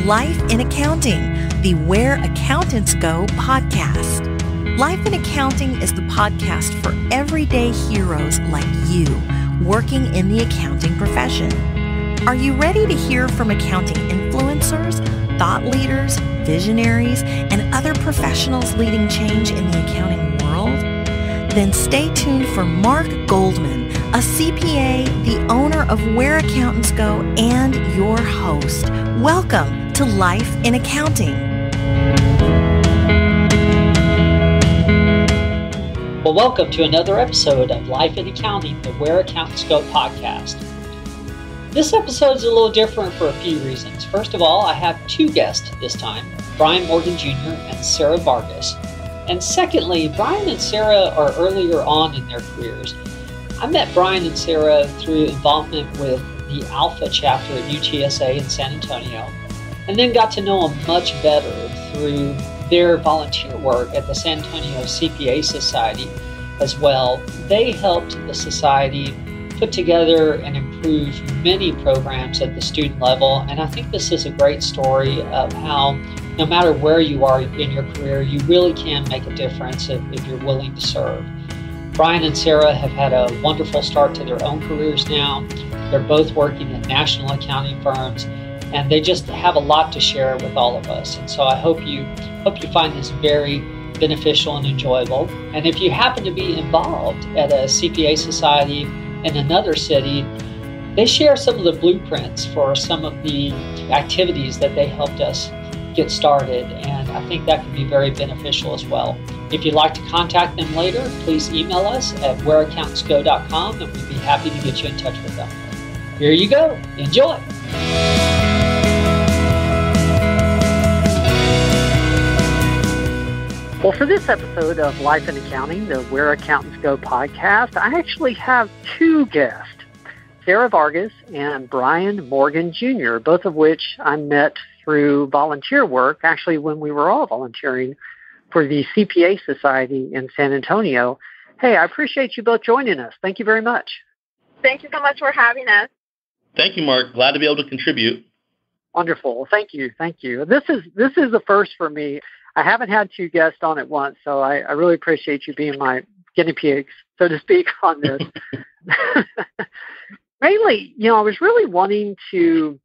Life in Accounting, the Where Accountants Go podcast. Life in Accounting is the podcast for everyday heroes like you working in the accounting profession. Are you ready to hear from accounting influencers, thought leaders, visionaries, and other professionals leading change in the accounting world? Then stay tuned for Mark Goldman, a CPA, the owner of Where Accountants Go, and your host. Welcome to Life in Accounting. Well, welcome to another episode of Life in Accounting, the Where Accountants Go podcast. This episode is a little different for a few reasons. First of all, I have two guests this time, Brian Morgan Jr. and Sara Vargas. And secondly, Brian and Sara are earlier on in their careers. I met Brian and Sara through involvement with the Alpha Chapter at UTSA in San Antonio, and then got to know them much better through their volunteer work at the San Antonio CPA Society as well. They helped the society put together and improve many programs at the student level, and I think this is a great story of how no matter where you are in your career, you really can make a difference if you're willing to serve. Brian and Sara have had a wonderful start to their own careers now. They're both working at national accounting firms, and they just have a lot to share with all of us. And so I hope you find this very beneficial and enjoyable. And if you happen to be involved at a CPA society in another city, they share some of the blueprints for some of the activities that they helped us get started, and I think that can be very beneficial as well. If you'd like to contact them later, please email us at whereaccountantsgo.com, and we'd be happy to get you in touch with them. Here you go. Enjoy. Well, for this episode of Life in Accounting, the Where Accountants Go podcast, I actually have two guests, Sara Vargas and Brian Morgan Jr., both of which I met through volunteer work, actually when we were all volunteering for the CPA Society in San Antonio. Hey, I appreciate you both joining us. Thank you very much. Thank you so much for having us. Thank you, Mark. Glad to be able to contribute. Wonderful. Thank you. This is the first for me. I haven't had two guests on at once, so I really appreciate you being my guinea pigs, so to speak, on this. Mainly, I was really wanting to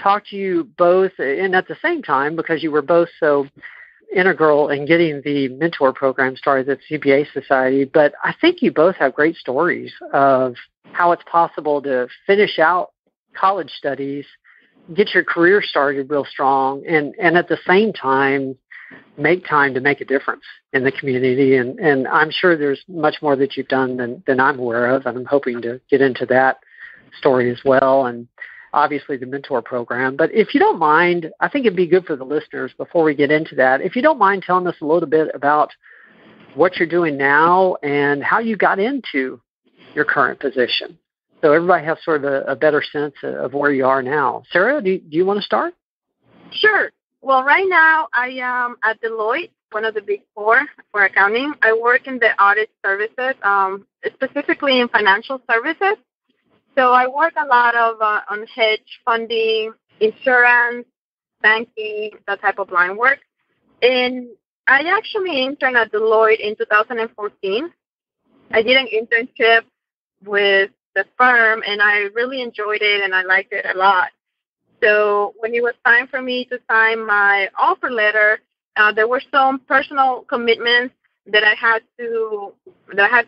talk to you both, and at the same time, because you were both so integral in getting the mentor program started at the CPA Society, but I think you both have great stories of how it's possible to finish out college studies, get your career started real strong, and at the same time, make time to make a difference in the community. And I'm sure there's much more that you've done than I'm aware of, and I'm hoping to get into that story as well, and obviously the mentor program. But if you don't mind, I think it'd be good for the listeners before we get into that, if you don't mind telling us a little bit about what you're doing now and how you got into your current position, so everybody has sort of a better sense of where you are now. Sara, do you want to start? Sure. Well, right now I am at Deloitte, one of the big four for accounting. I work in the audit services, specifically in financial services. So I work a lot of on hedge funding, insurance, banking, that type of line work. And I actually interned at Deloitte in 2014. I did an internship with the firm, and I really enjoyed it, and I liked it a lot. So when it was time for me to sign my offer letter, there were some personal commitments that I had to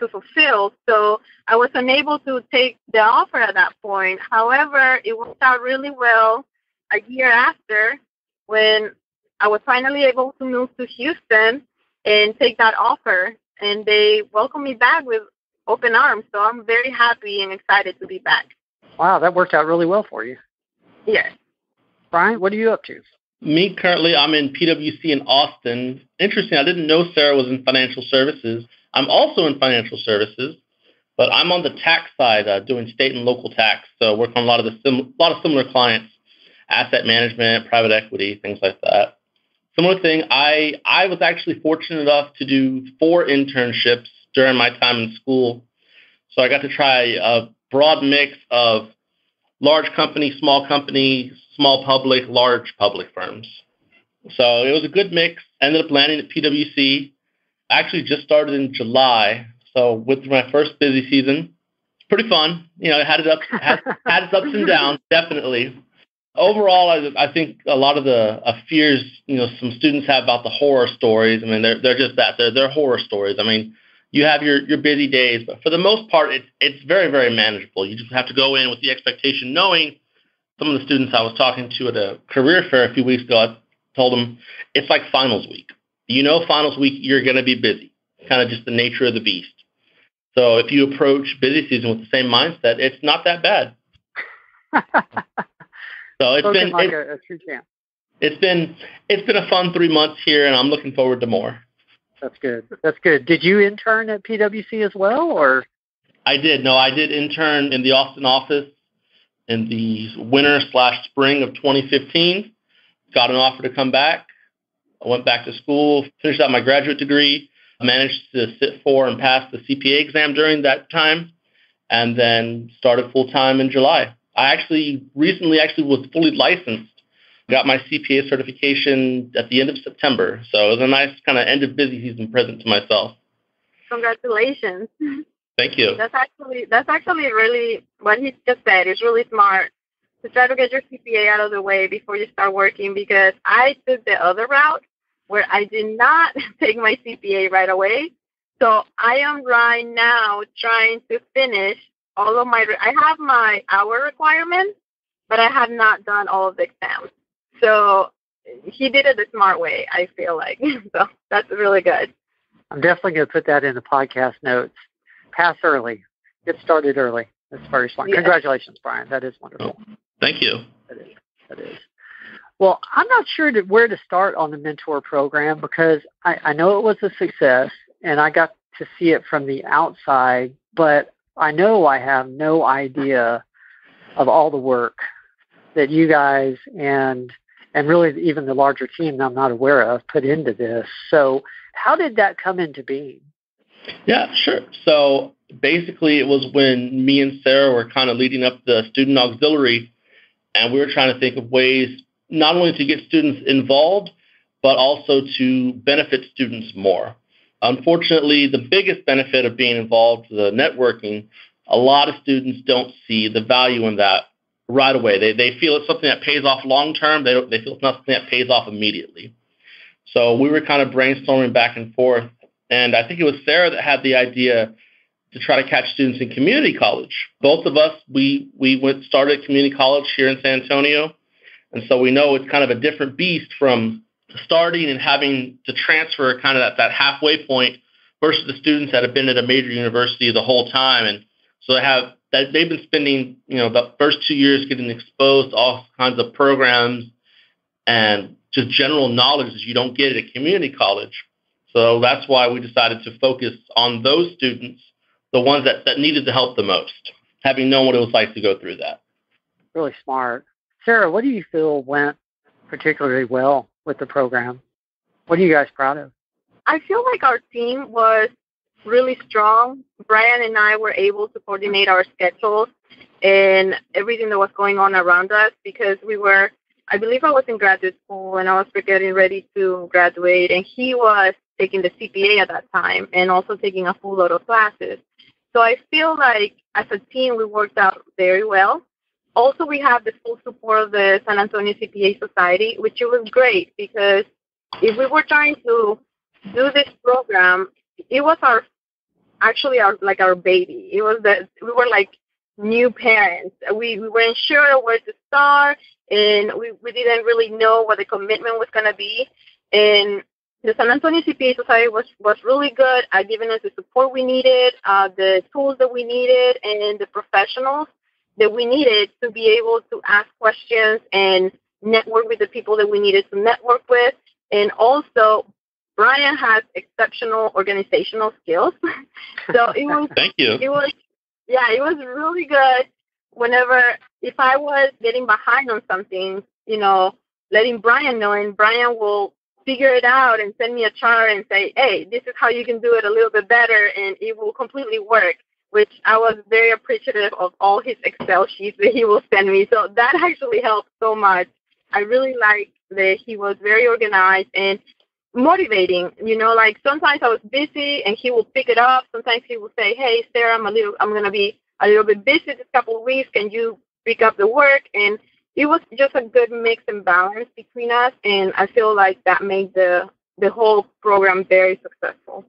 fulfill. So I was unable to take the offer at that point. However, it worked out really well a year after when I was finally able to move to Houston and take that offer. And they welcomed me back with open arms. So I'm very happy and excited to be back. Wow, that worked out really well for you. Yes. Brian, what are you up to? Me, currently, I'm in PwC in Austin. Interesting, I didn't know Sara was in financial services. I'm also in financial services, but I'm on the tax side, doing state and local tax. So work on a lot of similar clients, asset management, private equity, things like that. Similar thing, I was actually fortunate enough to do 4 internships during my time in school. So I got to try a broad mix of large company, small small public, large public firms. So it was a good mix. Ended up landing at PwC. Actually just started in July. So with my first busy season, it's pretty fun. It had its ups and downs, definitely. Overall, I think a lot of the fears, some students have about the horror stories. I mean, they're just that. They're horror stories. I mean, you have your busy days, but for the most part, it's very, very manageable. You just have to go in with the expectation, knowing some of the students I was talking to at a career fair a few weeks ago, I told them it's like finals week. Finals week, you're going to be busy. Kind of just the nature of the beast. So if you approach busy season with the same mindset, it's not that bad. So it's been like a true champ. It's been a fun 3 months here, and I'm looking forward to more. That's good. That's good. Did you intern at PwC as well, or? I did. No, I did intern in the Austin office in the winter/spring of 2015. Got an offer to come back. I went back to school, finished out my graduate degree, managed to sit for and pass the CPA exam during that time, and then started full-time in July. I recently was fully licensed, got my CPA certification at the end of September. So it was a nice kind of end of busy season present to myself. Congratulations. Thank you. That's actually really, what he just said is really smart, to try to get your CPA out of the way before you start working, because I took the other route where I did not take my CPA right away. So I am right now trying to finish all of I have my hour requirements, but I have not done all of the exams. So he did it the smart way, I feel like. So that's really good. I'm definitely going to put that in the podcast notes. Pass early. Get started early. That's very smart. Yes. Congratulations, Brian. That is wonderful. Oh, thank you. That is. Well, I'm not sure where to start on the mentor program, because I know it was a success, and I got to see it from the outside, but I know I have no idea of all the work that you guys and really even the larger team that I'm not aware of put into this. So how did that come into being? Yeah, sure. So basically it was when me and Sara were kind of leading up the student auxiliary, and we were trying to think of ways not only to get students involved, but also to benefit students more. Unfortunately, the biggest benefit of being involved, the networking, a lot of students don't see the value in that right away. They feel it's something that pays off long term. They feel it's not something that pays off immediately. So we were kind of brainstorming back and forth, and I think it was Sara that had the idea to try to catch students in community college. Both of us, we started community college here in San Antonio, and so we know it's kind of a different beast from starting and having to transfer kind of at that halfway point versus the students that have been at a major university the whole time. And so they've been spending, the first 2 years getting exposed to all kinds of programs and just general knowledge that you don't get at a community college. So that's why we decided to focus on those students, the ones that needed the help the most, having known what it was like to go through that. Really smart. Sara, what do you feel went particularly well with the program? What are you guys proud of? I feel like our team was really strong. Brian and I were able to coordinate our schedules and everything that was going on around us, because I believe I was in graduate school and I was getting ready to graduate, and he was taking the CPA at that time and also taking a full load of classes. So I feel like as a team we worked out very well. Also, we have the full support of the San Antonio CPA Society, which was great, because if we were trying to do this program, it was our baby. We were like new parents. We weren't sure where to start, and we didn't really know what the commitment was going to be. And the San Antonio CPA Society was really good at giving us the support we needed, the tools that we needed, and the professionals that we needed to be able to ask questions and network with the people that we needed to network with. And also, Brian has exceptional organizational skills. So it was Thank you. It was really good. If I was getting behind on something, letting Brian know, and Brian will figure it out and send me a chart and say, hey, this is how you can do it a little bit better, and it will completely work. which I was very appreciative of all his Excel sheets that he will send me. So that actually helped so much. I really liked that he was very organized and motivating. Like sometimes I was busy and he will pick it up. Sometimes he will say, hey, Sarah, I'm going to be a little bit busy this couple of weeks. Can you pick up the work? And it was just a good mix and balance between us. And I feel like that made the whole program very successful.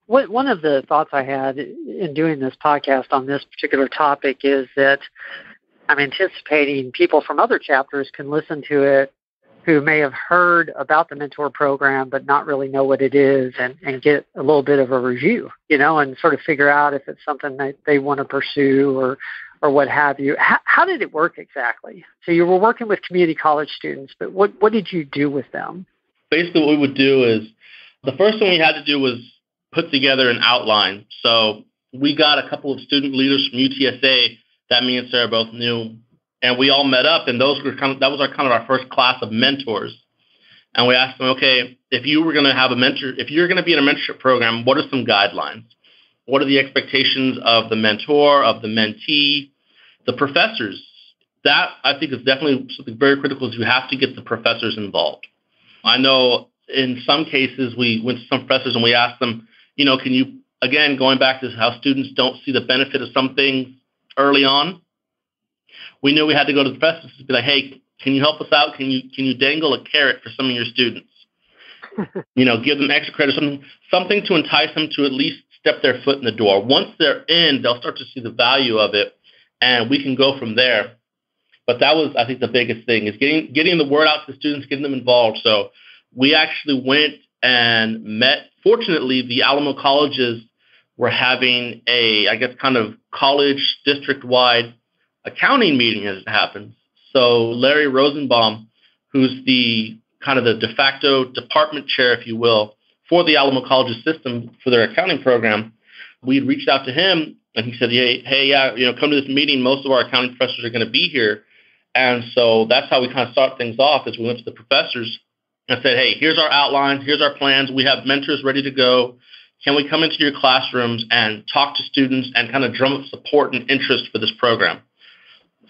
One of the thoughts I had in doing this podcast on this particular topic is that I'm anticipating people from other chapters can listen to it who may have heard about the mentor program but not really know what it is and get a little bit of a review, and sort of figure out if it's something that they want to pursue or what have you. How did it work exactly? So you were working with community college students, but what did you do with them? Basically what we would do is the first thing we had to do was put together an outline. So we got a couple of student leaders from UTSA that me and Sarah both knew, and we all met up, and that was our first class of mentors. And we asked them, okay, if you were going to have a mentor, if you're going to be in a mentorship program, what are some guidelines? What are the expectations of the mentor, of the mentee, the professors? That, I think, is definitely something very critical, is you have to get the professors involved. I know in some cases we went to some professors and we asked them, can you, again, going back to how students don't see the benefit of some things early on, we knew we had to go to the professors and be like, hey, can you help us out? Can you dangle a carrot for some of your students? Give them extra credit, something to entice them to at least step their foot in the door. Once they're in, they'll start to see the value of it, and we can go from there. But that was, I think, the biggest thing, is getting the word out to the students, getting them involved. So we actually went and met. Fortunately, the Alamo colleges were having kind of college district-wide accounting meeting as it happens. So Larry Rosenbaum, who's the de facto department chair, if you will, for the Alamo Colleges system for their accounting program, we had reached out to him, and he said, come to this meeting. Most of our accounting professors are going to be here. And so that's how we kind of start things off, is we went to the professors and said, hey, here's our outlines, here's our plans. We have mentors ready to go. Can we come into your classrooms and talk to students and kind of drum up support and interest for this program?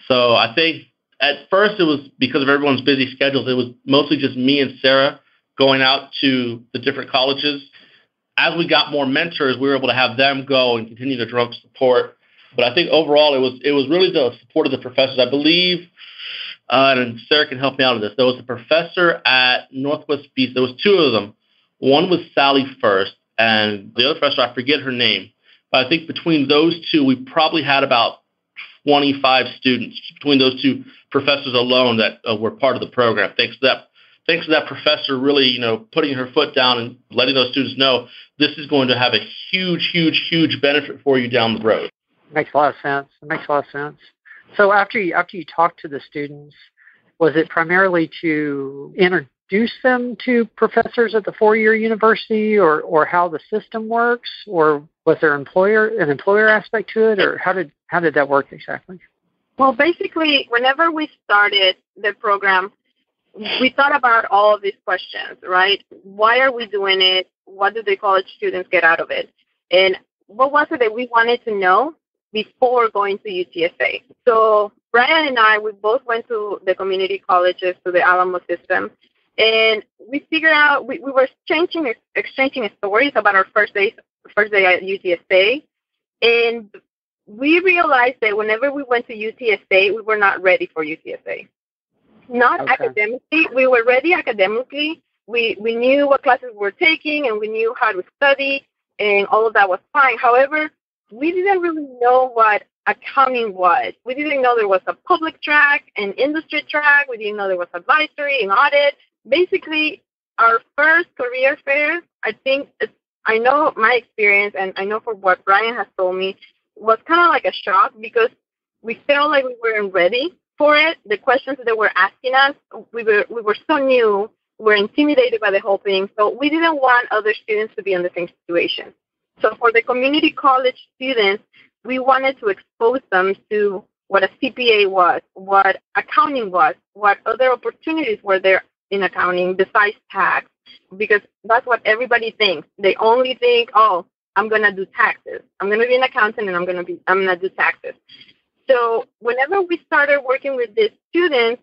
So I think at first it was because of everyone's busy schedules. It was mostly just me and Sarah going out to the different colleges. As we got more mentors, we were able to have them go and continue to drum up support. But I think overall it was really the support of the professors. I believe, and Sarah can help me out with this, there was a professor at Northwest Beach. There was two of them. One was Sally First, and the other professor, I forget her name. But I think between those two, we probably had about 25 students between those two professors alone that were part of the program. Thanks to that professor really, putting her foot down and letting those students know this is going to have a huge, huge, huge benefit for you down the road. Makes a lot of sense. So after you talked to the students, was it primarily to introduce them to professors at the four-year university, or how the system works, or was there an employer aspect to it, or how did that work exactly? Well, basically, whenever we started the program, we thought about all of these questions, right? Why are we doing it? What do the college students get out of it? And what was it that we wanted to know before going to UTSA? So Brian and I, we both went to the community colleges, to the Alamo system, and we figured out we were exchanging stories about our first day at UTSA, and we realized that whenever we went to UTSA, we were not ready for UTSA. Not academically. We were ready academically. We knew what classes we were taking, and we knew how to study, and all of that was fine. However, we didn't really know what accounting was. We didn't know there was a public track, an industry track. We didn't know there was advisory and audit. Basically, our first career fair, I know my experience, and I know from what Brian has told me, was kind of like a shock, because we felt like we weren't ready for it. The questions that they were asking us, we were so new, we were intimidated by the whole thing, so we didn't want other students to be in the same situation. So for the community college students, we wanted to expose them to what a CPA was, what accounting was, what other opportunities were there in accounting besides tax, because that's what everybody thinks. They only think, oh, I'm going to do taxes. I'm going to be an accountant, and I'm going to do taxes. So whenever we started working with the students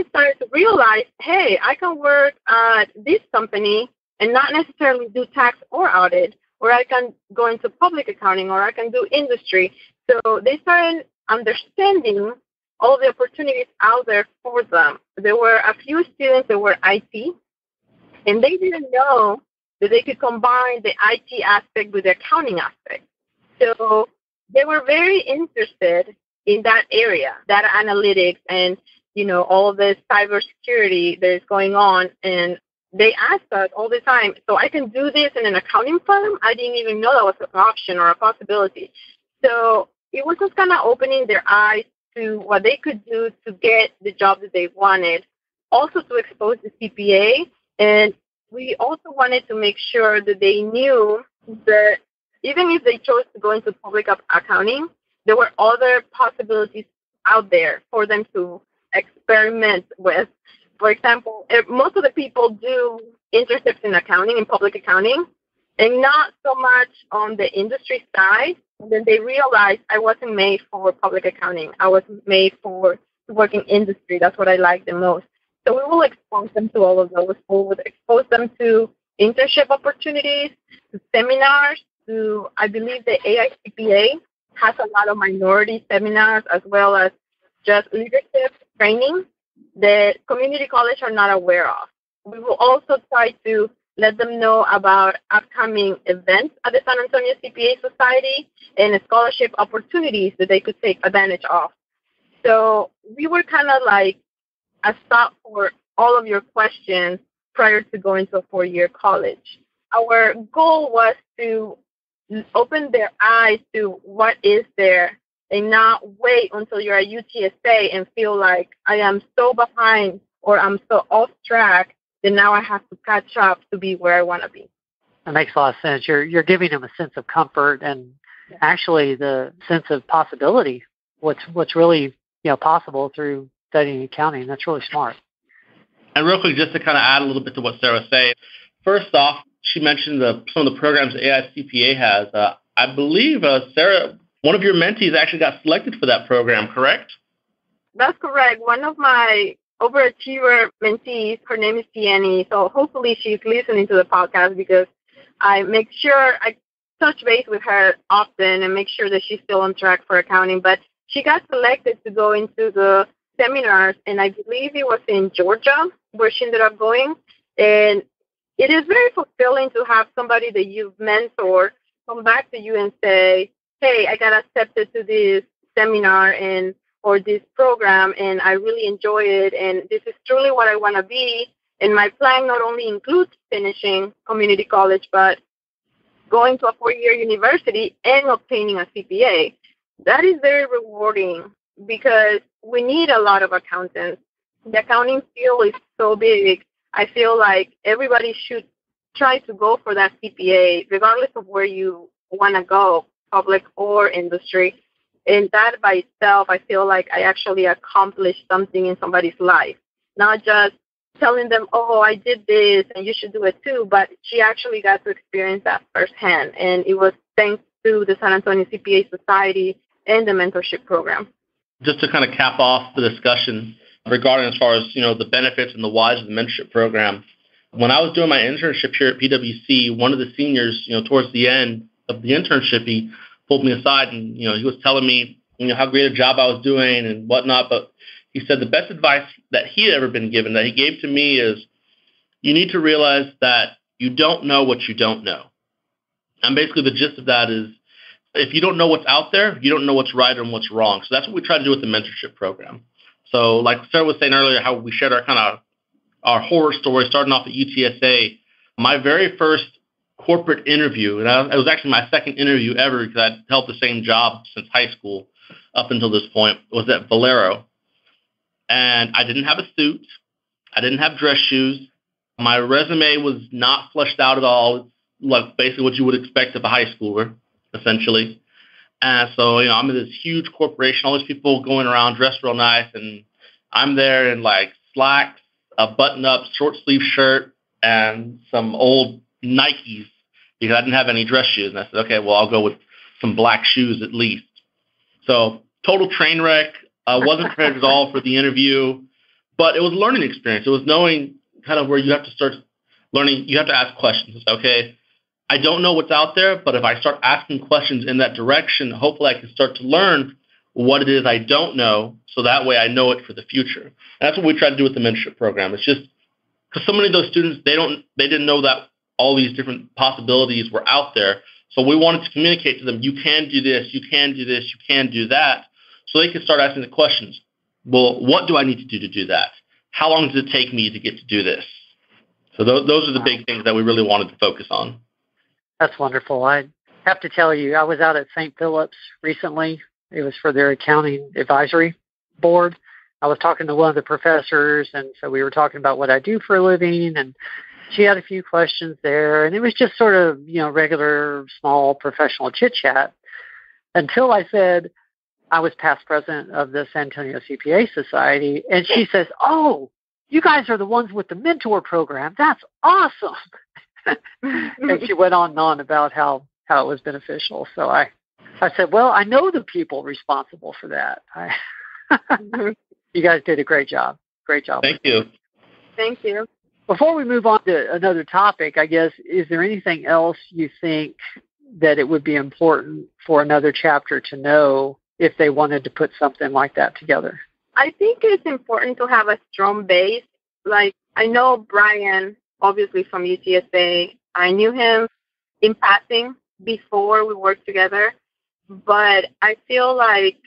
started to realize, hey, I can work at this company and not necessarily do tax or audit, or I can go into public accounting, or I can do industry. So they started understanding all the opportunities out there for them. There were a few students that were IT, and they didn't know that they could combine the IT aspect with the accounting aspect. So they were very interested in that area, data analytics and, all this cybersecurity that is going on. And they asked us all the time, so I can do this in an accounting firm? I didn't even know that was an option or a possibility. So it was just kind of opening their eyes to what they could do to get the job that they wanted, also to expose the CPA. And we also wanted to make sure that they knew that even if they chose to go into public accounting, there were other possibilities out there for them to experiment with. For example, most of the people do internships in accounting, in public accounting, and not so much on the industry side. And then they realized I wasn't made for public accounting. I was made for working industry. That's what I like the most. So we will expose them to all of those. We would expose them to internship opportunities, to seminars, to, I believe the AICPA has a lot of minority seminars as well as just leadership training that community college are not aware of. We will also try to let them know about upcoming events at the San Antonio CPA Society and scholarship opportunities that they could take advantage of. So we were kind of like a stop for all of your questions prior to going to a 4-year college. Our goal was to open their eyes to what is there and not wait until you're at UTSA and feel like I am so behind or I'm so off track that now I have to catch up to be where I want to be. That makes a lot of sense. You're giving them a sense of comfort and actually the sense of possibility. What's really possible through studying accounting. That's really smart. And real quick, just to kind of add a little bit to what Sarah was saying. First off, she mentioned some of the programs that AICPA has. I believe, Sarah, one of your mentees actually got selected for that program, correct? That's correct. One of my overachiever mentees, her name is Tiani, so hopefully she's listening to the podcast because I make sure I touch base with her often and make sure that she's still on track for accounting. But she got selected to go into the seminars, and I believe it was in Georgia where she ended up going. And it is very fulfilling to have somebody that you've mentored come back to you and say, hey, I got accepted to this seminar or this program, and I really enjoy it, and this is truly what I want to be. And my plan not only includes finishing community college, but going to a 4-year university and obtaining a CPA. That is very rewarding because we need a lot of accountants. The accounting field is so big. I feel like everybody should try to go for that CPA, regardless of where you want to go, public or industry. And that by itself, I feel like I actually accomplished something in somebody's life, not just telling them, oh, I did this and you should do it too, but she actually got to experience that firsthand. And it was thanks to the San Antonio CPA Society and the mentorship program. Just to kind of cap off the discussion regarding as far as, the benefits and the whys of the mentorship program. When I was doing my internship here at PwC, one of the seniors, towards the end of the internship, he pulled me aside and, he was telling me, how great a job I was doing and whatnot. But he said the best advice that he had ever been given, that he gave to me, is you need to realize that you don't know what you don't know. And basically the gist of that is if you don't know what's out there, you don't know what's right and what's wrong. So that's what we try to do with the mentorship program. So like Sarah was saying earlier, how we shared our horror story starting off at UTSA. My very first corporate interview, and it was actually my second interview ever because I'd held the same job since high school up until this point, was at Valero. And I didn't have a suit. I didn't have dress shoes. My resume was not fleshed out at all, like basically what you would expect of a high schooler, essentially. And so, I'm in this huge corporation, all these people going around dressed real nice, and I'm there in like slacks, a button-up short-sleeve shirt, and some old Nikes. because I didn't have any dress shoes. And I said, okay, well, I'll go with some black shoes at least. So total train wreck. Wasn't prepared at all for the interview, but it was a learning experience. It was knowing kind of where you have to start learning. You have to ask questions. It's okay, I don't know what's out there, but if I start asking questions in that direction, hopefully I can start to learn what it is I don't know, so that way I know it for the future. And that's what we try to do with the mentorship program. It's just because so many of those students, they didn't know that all these different possibilities were out there. So we wanted to communicate to them, you can do this, you can do this, you can do that, so they could start asking the questions. Well, what do I need to do that? How long does it take me to get to do this? So those are the big things that we really wanted to focus on. That's wonderful. I have to tell you, I was out at St. Philip's recently. It was for their accounting advisory board. I was talking to one of the professors, and so we were talking about what I do for a living, and she had a few questions there, and it was just sort of, regular, small, professional chit-chat until I said I was past president of the San Antonio CPA Society, and she says, oh, you guys are the ones with the mentor program. That's awesome. And she went on and on about how it was beneficial. So I said, well, I know the people responsible for that. You guys did a great job. Great job. Thank you. Thank you. Before we move on to another topic, I guess, is there anything else you think that it would be important for another chapter to know if they wanted to put something like that together? I think it's important to have a strong base. Like, I know Brian, obviously from UTSA. I knew him in passing before we worked together, but I feel like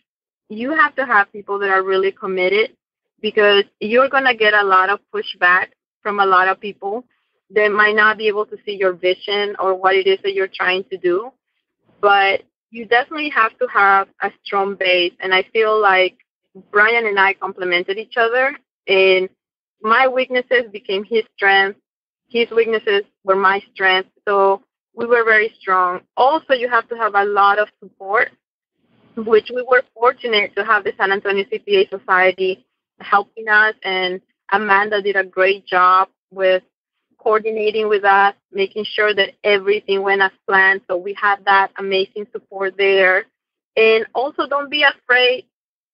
you have to have people that are really committed, because you're going to get a lot of pushback from a lot of people that might not be able to see your vision or what it is that you're trying to do. But you definitely have to have a strong base. And I feel like Brian and I complemented each other, and my weaknesses became his strengths. His weaknesses were my strengths. So we were very strong. Also, you have to have a lot of support, which we were fortunate to have the San Antonio CPA Society helping us, and Amanda did a great job with coordinating with us, making sure that everything went as planned. So we had that amazing support there. And also, don't be afraid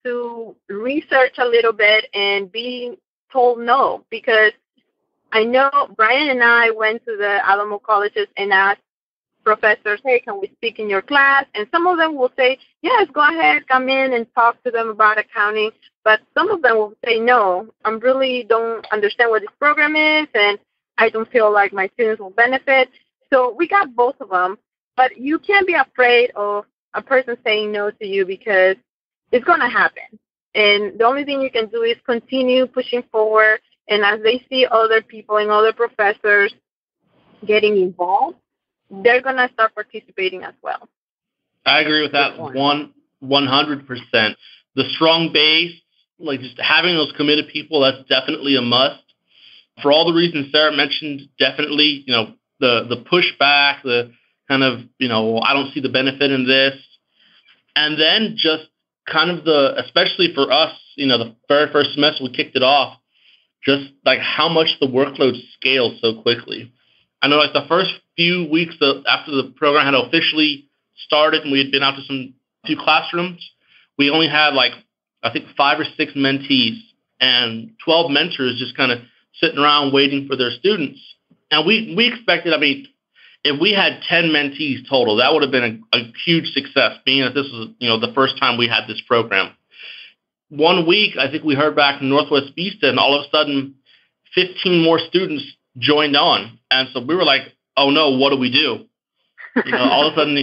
to research a little bit and be told no, because I know Brian and I went to the Alamo colleges and asked professors, hey, can we speak in your class? And some of them will say, yes, go ahead, come in and talk to them about accounting. But some of them will say, no, I really don't understand what this program is, and I don't feel like my students will benefit. So we got both of them. But you can't be afraid of a person saying no to you, because it's going to happen. And the only thing you can do is continue pushing forward. And as they see other people and other professors getting involved, they're going to start participating as well. I agree with that 100%. The strong base, like just having those committed people, that's definitely a must. For all the reasons Sara mentioned, definitely, the pushback, the kind of, I don't see the benefit in this. And then just kind of especially for us, the very first semester we kicked it off, just like how much the workload scales so quickly. I know like the first few weeks after the program had officially started and we had been out to few classrooms, we only had I think 5 or 6 mentees and 12 mentors just kind of sitting around waiting for their students. And we expected, if we had 10 mentees total, that would have been a huge success, being that this was, the first time we had this program. 1 week, I think we heard back from Northwest Vista, and all of a sudden, 15 more students joined on. And so we were like, oh no, what do we do? All of a sudden,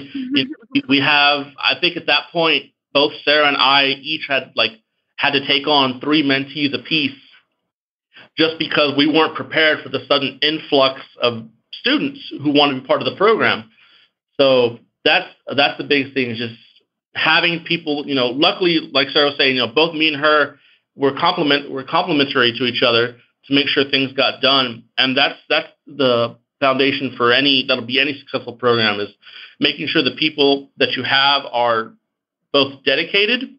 we have, I think at that point, both Sara and I each had to take on 3 mentees apiece, just because we weren't prepared for the sudden influx of students who want to be part of the program. So that's the biggest thing, is just having people, luckily, like Sara was saying, both me and her were complementary to each other to make sure things got done. And that's the foundation for any successful program, is making sure the people that you have are both dedicated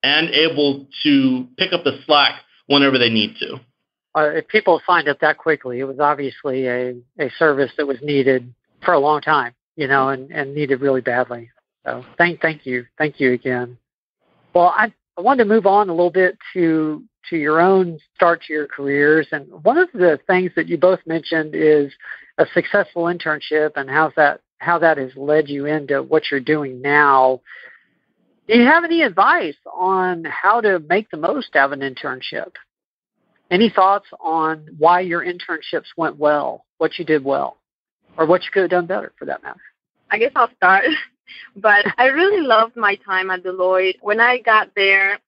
and able to pick up the slack whenever they need to. If people signed up that quickly, it was obviously a service that was needed for a long time, and needed really badly. So thank you again. Well, I wanted to move on a little bit to your own start to your careers, and one of the things that you both mentioned is a successful internship and how that has led you into what you're doing now. Do you have any advice on how to make the most out of an internship? Any thoughts on why your internships went well, what you did well, or what you could have done better for that matter? I guess I'll start. But I really loved my time at Deloitte. When I got there,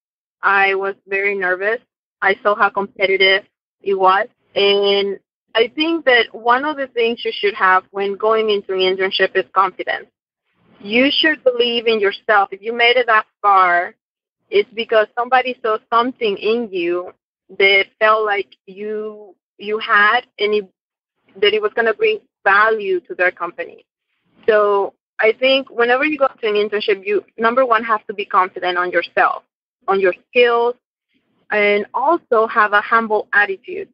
I was very nervous. I saw how competitive it was. And I think that one of the things you should have when going into an internship is confidence. You should believe in yourself. If you made it that far, it's because somebody saw something in you that felt like you had, and that it was going to bring value to their company. So I think whenever you go to an internship, you, number one, have to be confident on yourself, on your skills, and also have a humble attitude.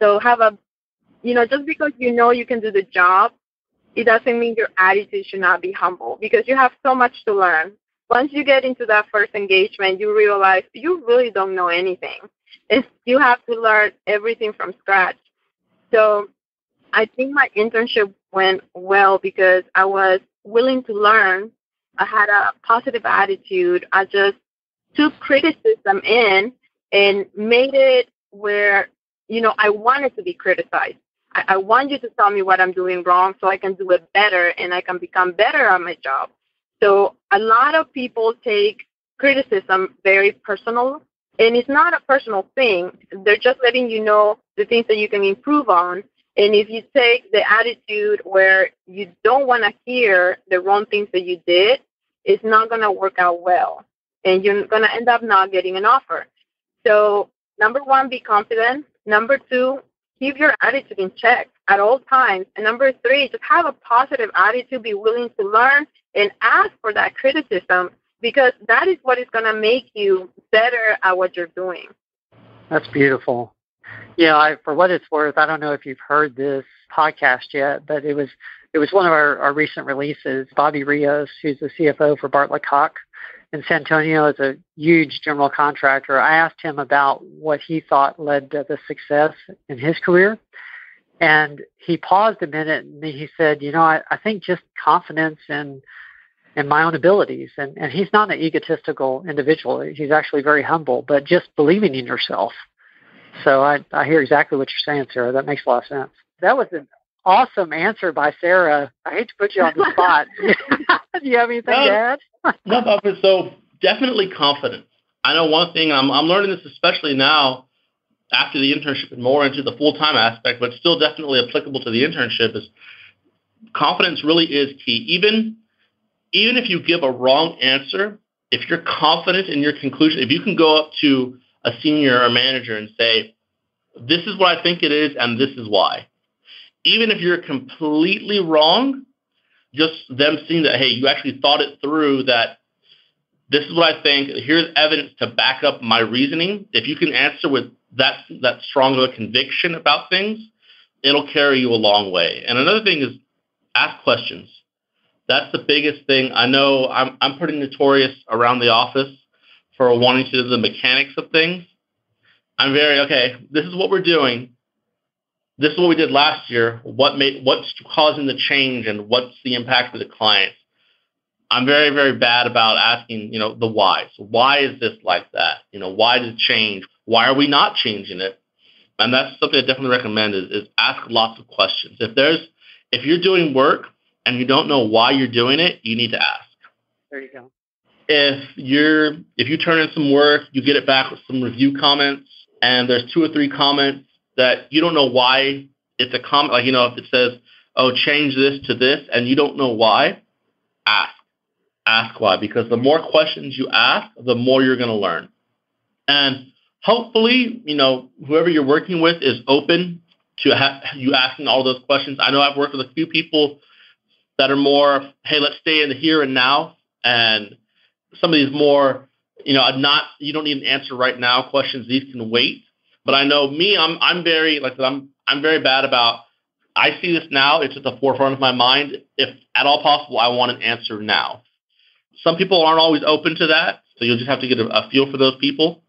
So just because you can do the job, it doesn't mean your attitude should not be humble, because you have so much to learn. Once you get into that first engagement, you realize you really don't know anything. You have to learn everything from scratch. So I think my internship went well because I was willing to learn. I had a positive attitude. I just took criticism in and made it where, I wanted to be criticized. I want you to tell me what I'm doing wrong so I can do it better and I can become better at my job. So a lot of people take criticism very personal, and it's not a personal thing. They're just letting you know the things that you can improve on. And if you take the attitude where you don't want to hear the wrong things that you did, it's not going to work out well. And you're going to end up not getting an offer. So, number one, be confident. Number two, keep your attitude in check at all times. And number three, just have a positive attitude, be willing to learn, and ask for that criticism, because that is what is going to make you better at what you're doing. That's beautiful. Yeah, for what it's worth, I don't know if you've heard this podcast yet, but it was one of our recent releases. Bobby Rios, who's the CFO for Bartlett Cox in San Antonio, is a huge general contractor. I asked him about what he thought led to the success in his career, and he paused a minute and he said, I think just confidence in my own abilities. And he's not an egotistical individual. He's actually very humble, but just believing in yourself. So I hear exactly what you're saying, Sarah. That makes a lot of sense. That was an awesome answer by Sarah. I hate to put you on the spot. Do you have anything to add? No, so definitely confidence. I know one thing, I'm learning this especially now after the internship and more into the full-time aspect, but still definitely applicable to the internship, is confidence really is key. Even if you give a wrong answer, if you're confident in your conclusion, if you can go up to a senior or manager and say, this is what I think it is and this is why. Even if you're completely wrong, just them seeing that, hey, you actually thought it through, that this is what I think, here's evidence to back up my reasoning. If you can answer with that strong of a conviction about things, it'll carry you a long way. And another thing is ask questions. That's the biggest thing. I know I'm pretty notorious around the office for wanting to do the mechanics of things. I'm this is what we're doing. This is what we did last year. What's causing the change and what's the impact of the clients? I'm very, very bad about asking, the why. So why is this like that? Why did it change? Why are we not changing it? And that's something I definitely recommend is ask lots of questions. If you're doing work and you don't know why you're doing it, you need to ask. There you go. If you turn in some work, you get it back with some review comments, and there's 2 or 3 comments that you don't know why it's a comment, like, if it says, oh, change this to this, and you don't know why, ask why, because the more questions you ask, the more you're going to learn. And hopefully, whoever you're working with is open to you asking all those questions. I know I've worked with a few people that are more, hey, let's stay in the here and now, and some of these more, you don't need an answer right now questions. These can wait. But I know me, I'm very, like I'm very bad about I see this now. It's at the forefront of my mind. If at all possible, I want an answer now. Some people aren't always open to that, so you'll just have to get a feel for those people,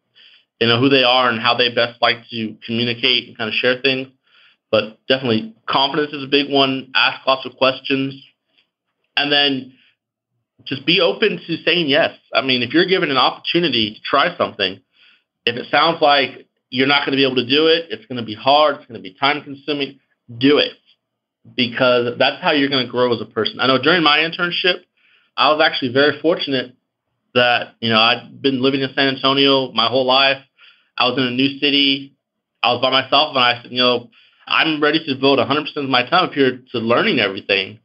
who they are and how they best like to communicate and kind of share things. But definitely confidence is a big one. Ask lots of questions. And then just be open to saying yes. I mean, if you're given an opportunity to try something, if it sounds like you're not going to be able to do it, it's going to be hard, it's going to be time-consuming, do it. Because that's how you're going to grow as a person. I know during my internship, I was actually very fortunate that, I'd been living in San Antonio my whole life. I was in a new city. I was by myself, and I said, I'm ready to devote 100% of my time up here to learning everything.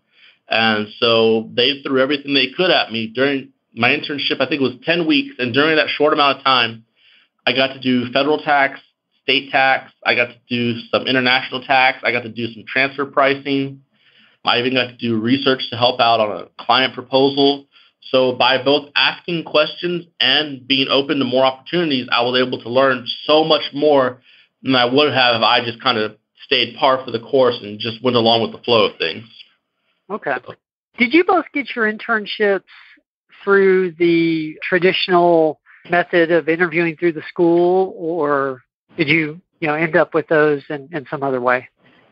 And so they threw everything they could at me. During my internship, I think it was 10 weeks, and during that short amount of time, I got to do federal tax, state tax. I got to do some international tax. I got to do some transfer pricing. I even got to do research to help out on a client proposal. So by both asking questions and being open to more opportunities, I was able to learn so much more than I would have if I just kind of stayed par for the course and just went along with the flow of things. Okay. Did you both get your internships through the traditional method of interviewing through the school, or did you, end up with those in some other way?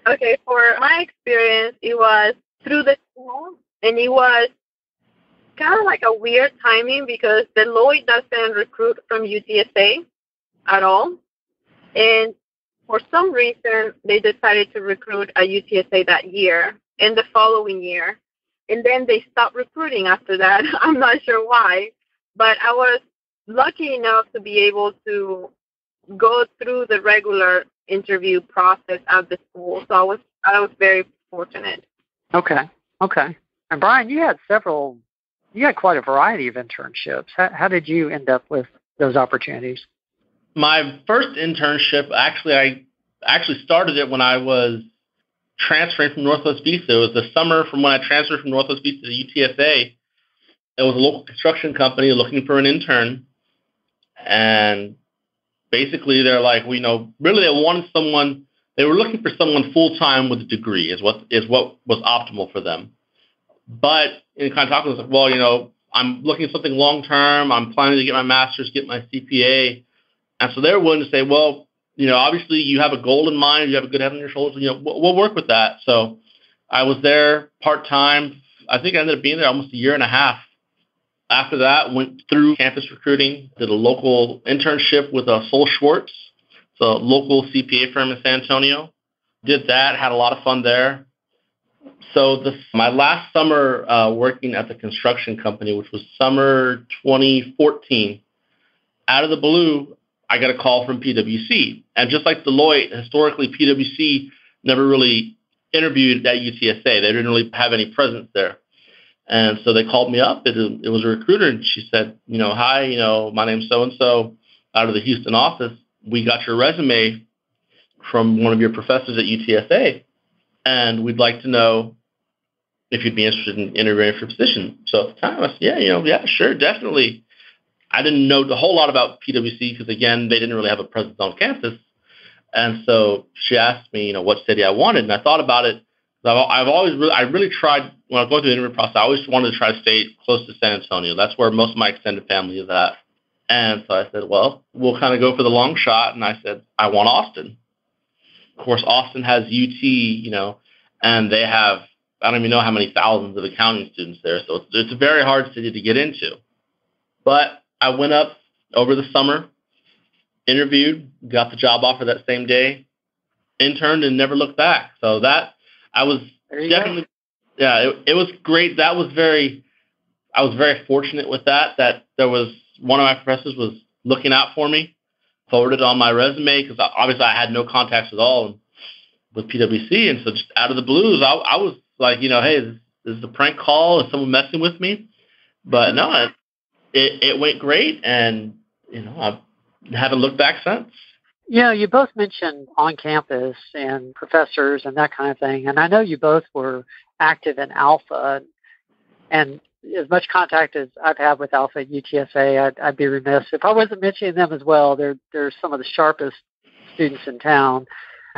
Okay, for my experience, it was through the school, and it was kind of like a weird timing because Deloitte doesn't recruit from UTSA at all. And for some reason, they decided to recruit at UTSA that year and the following year. And then they stopped recruiting after that. I'm not sure why, but I was lucky enough to be able to go through the regular interview process at the school. So I was very fortunate. Okay. And Brian, you had quite a variety of internships. How did you end up with those opportunities? My first internship, I actually started it when I was transferring from Northwest Vista. It was the summer from when I transferred from Northwest Vista to UTSA. It was a local construction company looking for an intern. And basically they're like, really they were looking for someone full-time with a degree is what was optimal for them. But in kind of talking, I was like, well, I'm looking at something long-term. I'm planning to get my master's, get my CPA. And so they're willing to say, well, obviously you have a goal in mind, you have a good head on your shoulders, we'll work with that. So I was there part-time. I think I ended up being there almost a year and a half. After that, went through campus recruiting, did a local internship with Sol Schwartz, it's a local CPA firm in San Antonio. Did that, had a lot of fun there. So my last summer working at the construction company, which was summer 2014, out of the blue, I got a call from PwC. And just like Deloitte, historically, PwC never really interviewed at UTSA. They didn't really have any presence there. And so they called me up. It was a recruiter, and she said, hi, my name's so-and-so out of the Houston office. We got your resume from one of your professors at UTSA, and we'd like to know if you'd be interested in interviewing for a position. So at the time, I said, yeah, sure, definitely. I didn't know a whole lot about PwC because, again, they didn't really have a presence on campus. And so she asked me, what city I wanted, and I thought about it. I really tried, when I was going through the interview process, I always wanted to try to stay close to San Antonio. That's where most of my extended family is at. And so I said, well, we'll kind of go for the long shot. And I said, I want Austin. Of course, Austin has UT, and they have, I don't even know how many thousands of accounting students there. So it's a very hard city to get into. But I went up over the summer, interviewed, got the job offer that same day, interned, and never looked back. So I was definitely, it was great. I was very fortunate with that there was one of my professors was looking out for me, forwarded on my resume because obviously I had no contacts at all with PwC. And so just out of the blues, I was like, hey, this is a prank call. Is someone messing with me? But no, it went great. And, I haven't looked back since. You both mentioned on campus and professors and that kind of thing. And I know you both were active in Alpha. And as much contact as I've had with Alpha at UTSA, I'd be remiss if I wasn't mentioning them as well. They're some of the sharpest students in town.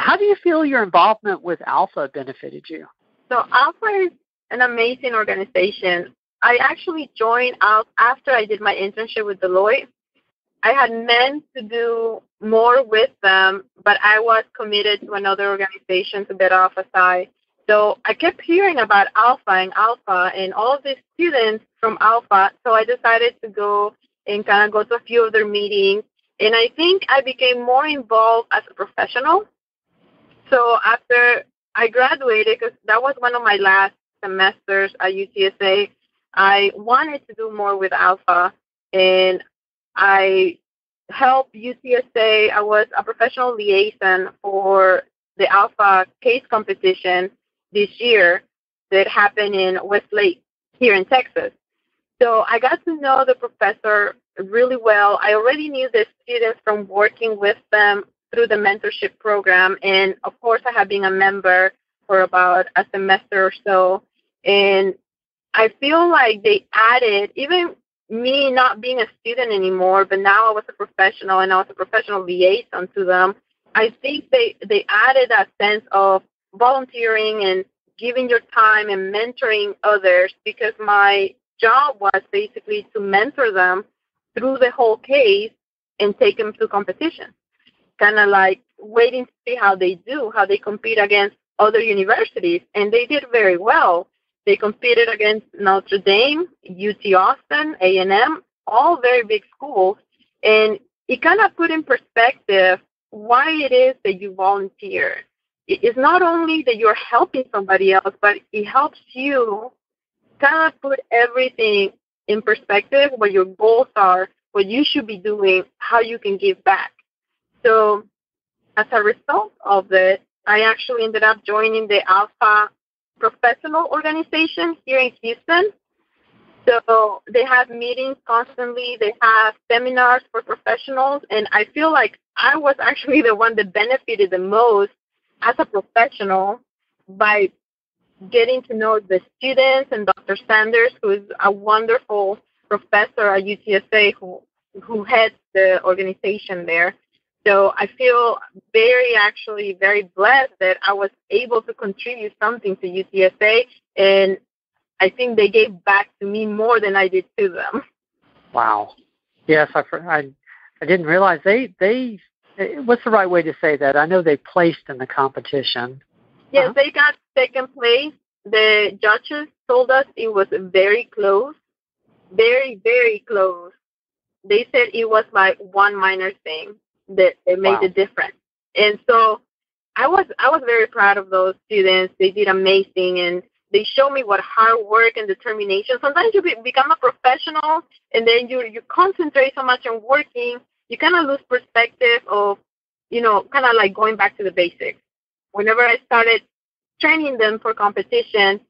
How do you feel your involvement with Alpha benefited you? So Alpha is an amazing organization. I actually joined out after I did my internship with Deloitte. I had meant to do more with them, but I was committed to another organization to get Alpha Psi. So I kept hearing about Alpha and all of these students from Alpha. So I decided to go and kind of go to a few of their meetings. And I think I became more involved as a professional. So after I graduated, because that was one of my last semesters at UTSA, I wanted to do more with Alpha, and I helped UTSA. I was a professional liaison for the Alpha case competition this year that happened in Westlake here in Texas. So I got to know the professor really well. I already knew the students from working with them through the mentorship program, and of course I have been a member for about a semester or so, and I feel like they added, even me not being a student anymore, but now I was a professional and I was a professional liaison to them. I think they added that sense of volunteering and giving your time and mentoring others, because my job was basically to mentor them through the whole case and take them to competition. Kind of like waiting to see how they do, how they compete against other universities. And they did very well. They competed against Notre Dame, UT Austin, A&M, all very big schools. And it kind of put in perspective why it is that you volunteer. It's not only that you're helping somebody else, but it helps you kind of put everything in perspective, what your goals are, what you should be doing, how you can give back. So as a result of it, I actually ended up joining the Alpha professional organization here in Houston. So they have meetings constantly. They have seminars for professionals. And I feel like I was actually the one that benefited the most as a professional by getting to know the students and Dr. Sanders, who is a wonderful professor at UTSA who heads the organization there. So I feel very blessed that I was able to contribute something to UTSA, and I think they gave back to me more than I did to them. Wow. Yes, I didn't realize they what's the right way to say that? I know they placed in the competition. Yes, They got second place. The judges told us it was very close, very, very close. They said it was like one minor thing that made the difference. And so I was very proud of those students. They did amazing, and they showed me what hard work and determination. Sometimes you become a professional, and then you concentrate so much on working, you kind of lose perspective of, kind of like going back to the basics. Whenever I started training them for competition,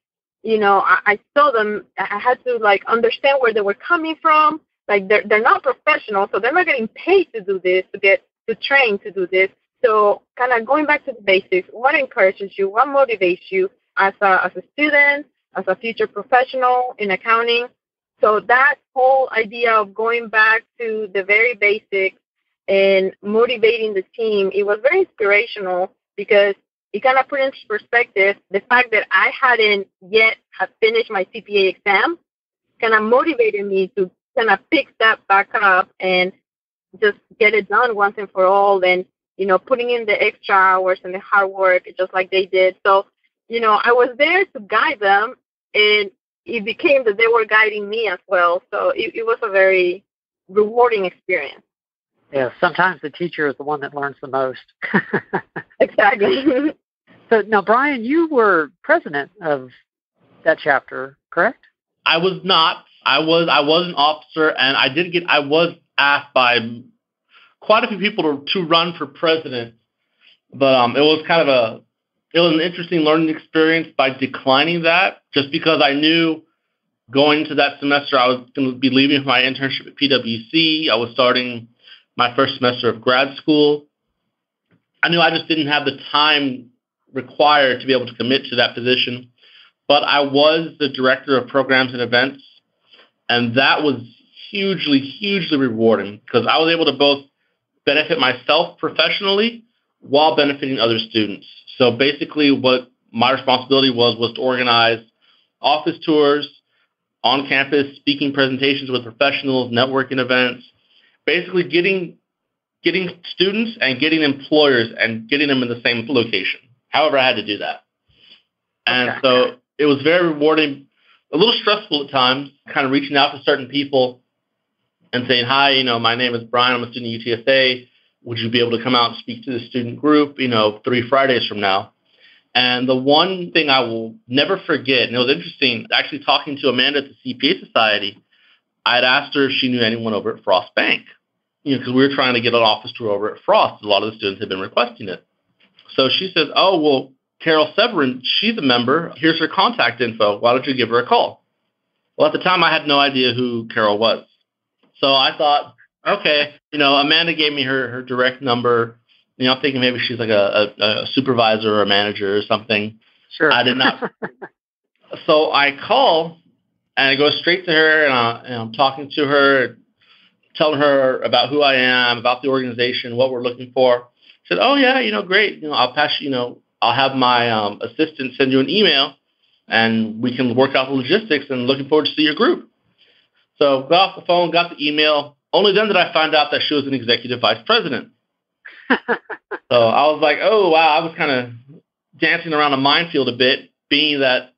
I saw them. I had to like understand where they were coming from. Like they're not professional, so they're not getting paid to do this, to train to do this. So kind of going back to the basics, what encourages you, what motivates you as a student, as a future professional in accounting. So that whole idea of going back to the very basics and motivating the team, it was very inspirational, because it kind of put into perspective the fact that I hadn't yet have finished my CPA exam, kind of motivated me to kind of pick that back up and just get it done once and for all, and, putting in the extra hours and the hard work just like they did. So, I was there to guide them, and it became that they were guiding me as well. So it was a very rewarding experience. Yeah, sometimes the teacher is the one that learns the most. Exactly. So now, Brian, you were president of that chapter, correct? I was not. I was an officer, and I was asked by quite a few people to run for president, but it was an interesting learning experience by declining that, just because I knew going into that semester I was going to be leaving for my internship at PwC. I was starting my first semester of grad school. I knew I just didn't have the time required to be able to commit to that position, but I was the director of programs and events, and that was hugely, hugely rewarding, because I was able to both benefit myself professionally, while benefiting other students. So basically what my responsibility was to organize office tours, on-campus speaking presentations with professionals, networking events, basically getting students and getting employers and getting them in the same location. However, I had to do that. And so it was very rewarding, a little stressful at times, kind of reaching out to certain people and saying, hi, my name is Brian. I'm a student at UTSA. Would you be able to come out and speak to the student group, 3 Fridays from now? And the one thing I will never forget, and it was interesting, actually talking to Amanda at the CPA Society, I had asked her if she knew anyone over at Frost Bank, because we were trying to get an office tour over at Frost. A lot of the students had been requesting it. So she says, oh, well, Carol Severin, she's a member. Here's her contact info. Why don't you give her a call? Well, at the time, I had no idea who Carol was. So I thought, okay, Amanda gave me her direct number. I'm thinking maybe she's like a supervisor or a manager or something. Sure. I did not. So I call and I go straight to her and I'm talking to her, telling her about who I am, about the organization, what we're looking for. She said, oh, yeah, great. I'll pass you, I'll have my assistant send you an email and we can work out the logistics and looking forward to see your group. So got off the phone, got the email. Only then did I find out that she was an executive vice president. So I was like, oh, wow, I was kind of dancing around a minefield a bit, being that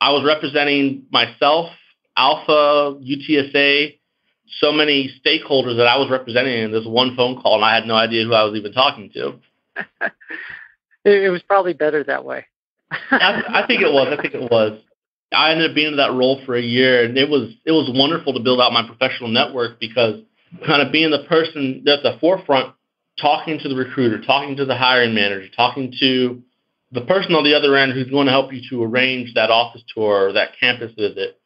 I was representing myself, Alpha, UTSA, so many stakeholders that I was representing in this one phone call, and I had no idea who I was even talking to. It was probably better that way. I think it was. I ended up being in that role for a year, and it was wonderful to build out my professional network because kind of being the person at the forefront, talking to the recruiter, talking to the hiring manager, talking to the person on the other end who's going to help you to arrange that office tour or that campus visit.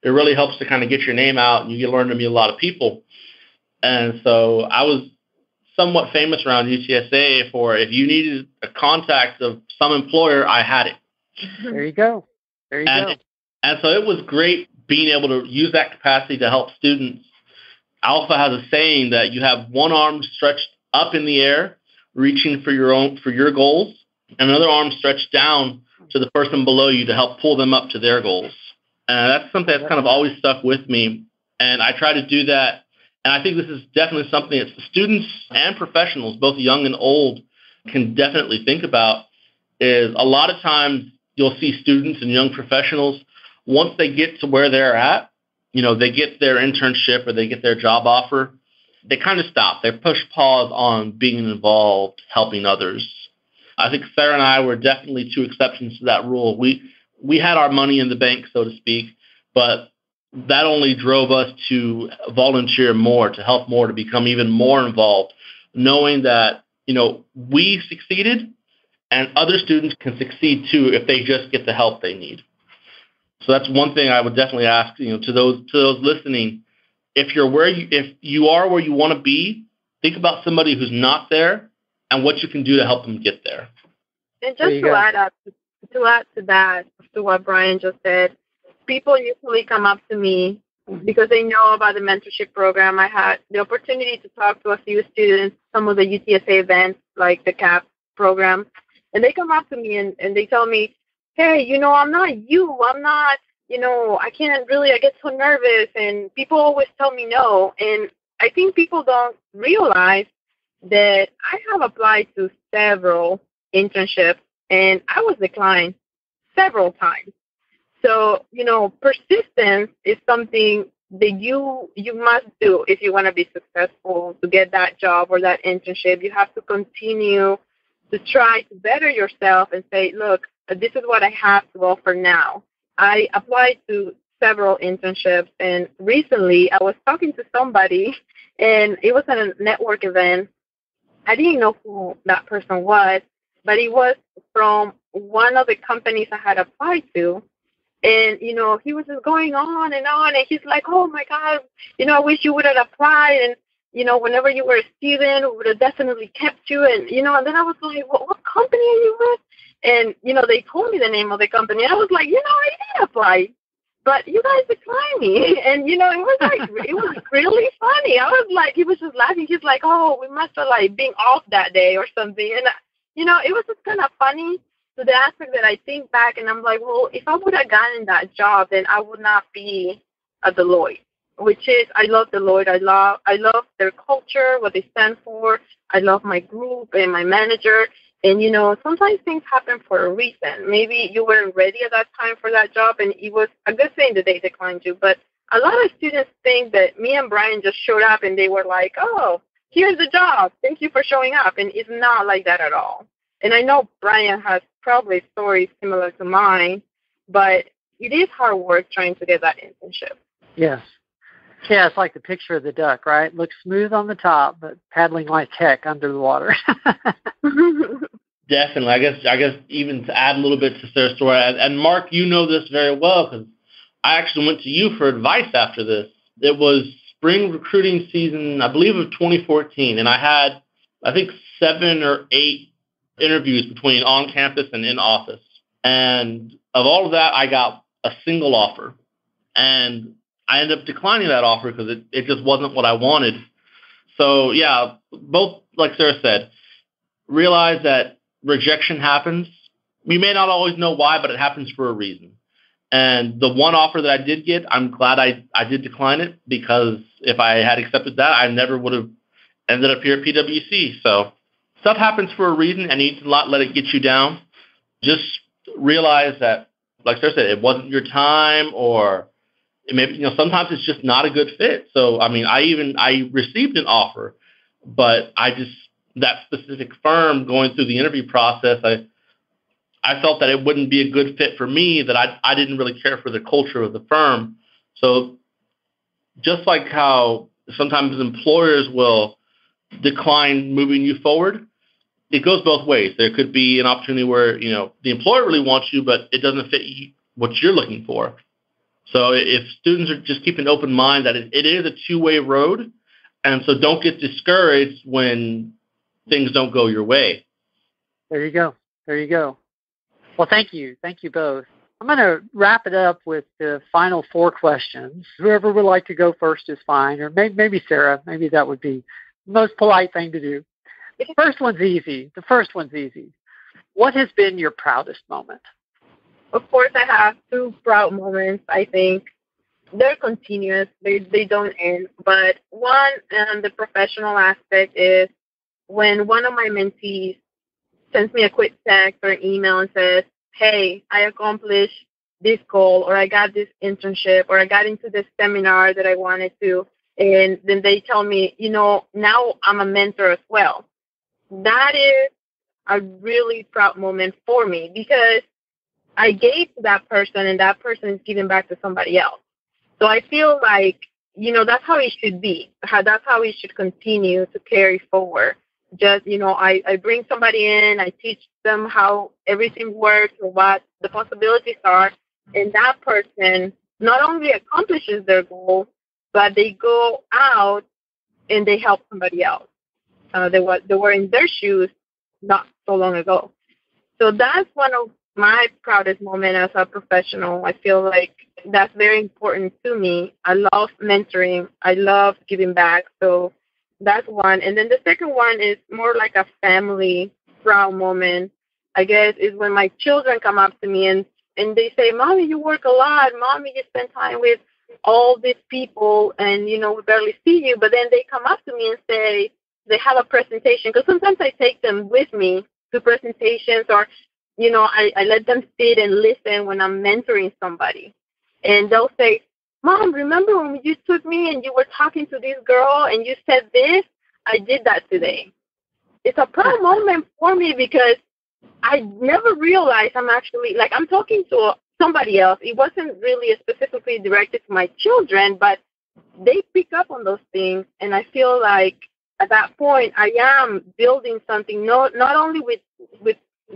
It really helps to kind of get your name out, and you learn to meet a lot of people. And so I was somewhat famous around UTSA for if you needed a contact of some employer, I had it. There you go. And so it was great being able to use that capacity to help students. Alpha has a saying that you have one arm stretched up in the air, reaching for your goals, and another arm stretched down to the person below you to help pull them up to their goals. And that's something that's kind of always stuck with me. And I try to do that. And I think this is definitely something that students and professionals, both young and old, can definitely think about is a lot of times you'll see students and young professionals, once they get to where they're at, they get their internship or they get their job offer, they kind of stop. They push pause on being involved, helping others. I think Sarah and I were definitely 2 exceptions to that rule. We had our money in the bank, so to speak, but that only drove us to volunteer more, to help more, to become even more involved, knowing that, we succeeded and other students can succeed too if they just get the help they need. So that's one thing I would definitely ask, to those listening, if you are where you want to be, think about somebody who's not there and what you can do to help them get there. And just to add to that, to what Brian just said, people usually come up to me because they know about the mentorship program. I had the opportunity to talk to a few students, some of the UTSA events like the CAP program, and they come up to me and they tell me, hey, I'm not you. I'm not, I can't really, I get so nervous and people always tell me no. And I think people don't realize that I have applied to several internships and I was declined several times. So, persistence is something that you must do if you want to be successful to get that job or that internship. You have to continue to try to better yourself and say, look, this is what I have to offer now. I applied to several internships, and recently I was talking to somebody, and it was at a network event. I didn't know who that person was, but it was from one of the companies I had applied to. And, he was just going on, and he's like, oh, my God, I wish you would have applied, and, whenever you were a student, we would have definitely kept you, and, and then I was like, what company are you with? And, they told me the name of the company, and I was like, I did apply. but you guys declined me. And, it was like, it was really funny. I was like, he was just laughing. He's like, oh, we must have like been off that day or something. And, it was just kind of funny to the aspect that I think back and I'm like, well, if I would have gotten that job, then I would not be at Deloitte, which is, I love Deloitte. I love their culture, what they stand for. I love my group and my manager. And, sometimes things happen for a reason. Maybe you weren't ready at that time for that job, and it was a good thing that they declined you. But a lot of students think that me and Brian just showed up and they were like, oh, here's the job. Thank you for showing up. And it's not like that at all. And I know Brian has probably stories similar to mine, but it is hard work trying to get that internship. Yes. Yeah, it's like the picture of the duck, right? Looks smooth on the top, but paddling like heck under the water. Definitely. I guess even to add a little bit to Sarah's story, and Mark, you know this very well because I actually went to you for advice after this. It was spring recruiting season, I believe, of 2014, and I had, I think, 7 or 8 interviews between on campus and in office. And of all of that, I got a single offer. And I ended up declining that offer because it just wasn't what I wanted. So, yeah, both, like Sarah said, realize that rejection happens. We may not always know why, but it happens for a reason. And the one offer that I did get, I'm glad I did decline it because if I had accepted that, I never would have ended up here at PwC. So stuff happens for a reason, and you need to not let it get you down. Just realize that, like Sarah said, it wasn't your time, or maybe, sometimes it's just not a good fit. So, I mean, I received an offer, but that specific firm going through the interview process, I felt that it wouldn't be a good fit for me, that I didn't really care for the culture of the firm. So just like how sometimes employers will decline moving you forward, it goes both ways. There could be an opportunity where, the employer really wants you, but it doesn't fit what you're looking for. So if students are just keep an open mind that it is a two-way road, and so don't get discouraged when things don't go your way. There you go. Well, thank you. Thank you both. I'm going to wrap it up with the final 4 questions. Whoever would like to go first is fine, or maybe Sarah. Maybe that would be the most polite thing to do. The first one's easy. What has been your proudest moment? Of course, I have 2 proud moments, I think. They're continuous. They don't end. But one, the professional aspect, is when one of my mentees sends me a quick text or an email and says, hey, I accomplished this goal, or I got this internship, or I got into this seminar that I wanted to, and then they tell me, now I'm a mentor as well. That is a really proud moment for me because I gave to that person, and that person is giving back to somebody else. So I feel like, that's how it should be. That's how it should continue to carry forward. Just, I bring somebody in, I teach them how everything works or what the possibilities are, and that person not only accomplishes their goal, but they go out and they help somebody else. They were in their shoes not so long ago. So that's one of my proudest moments as a professional. I feel like that's very important to me. I love mentoring. I love giving back. So that's one. And then the second one is more like a family proud moment, I guess, is when my children come up to me and they say, Mommy, you work a lot. Mommy, you spend time with all these people and, we barely see you. But then they come up to me and say they have a presentation, because sometimes I take them with me to presentations, or, I let them sit and listen when I'm mentoring somebody. And they'll say, Mom, remember when you took me and you were talking to this girl and you said this? I did that today. It's a proud moment for me because I never realized I'm talking to somebody else. It wasn't really specifically directed to my children, but they pick up on those things. And I feel like at that point I am building something, not only with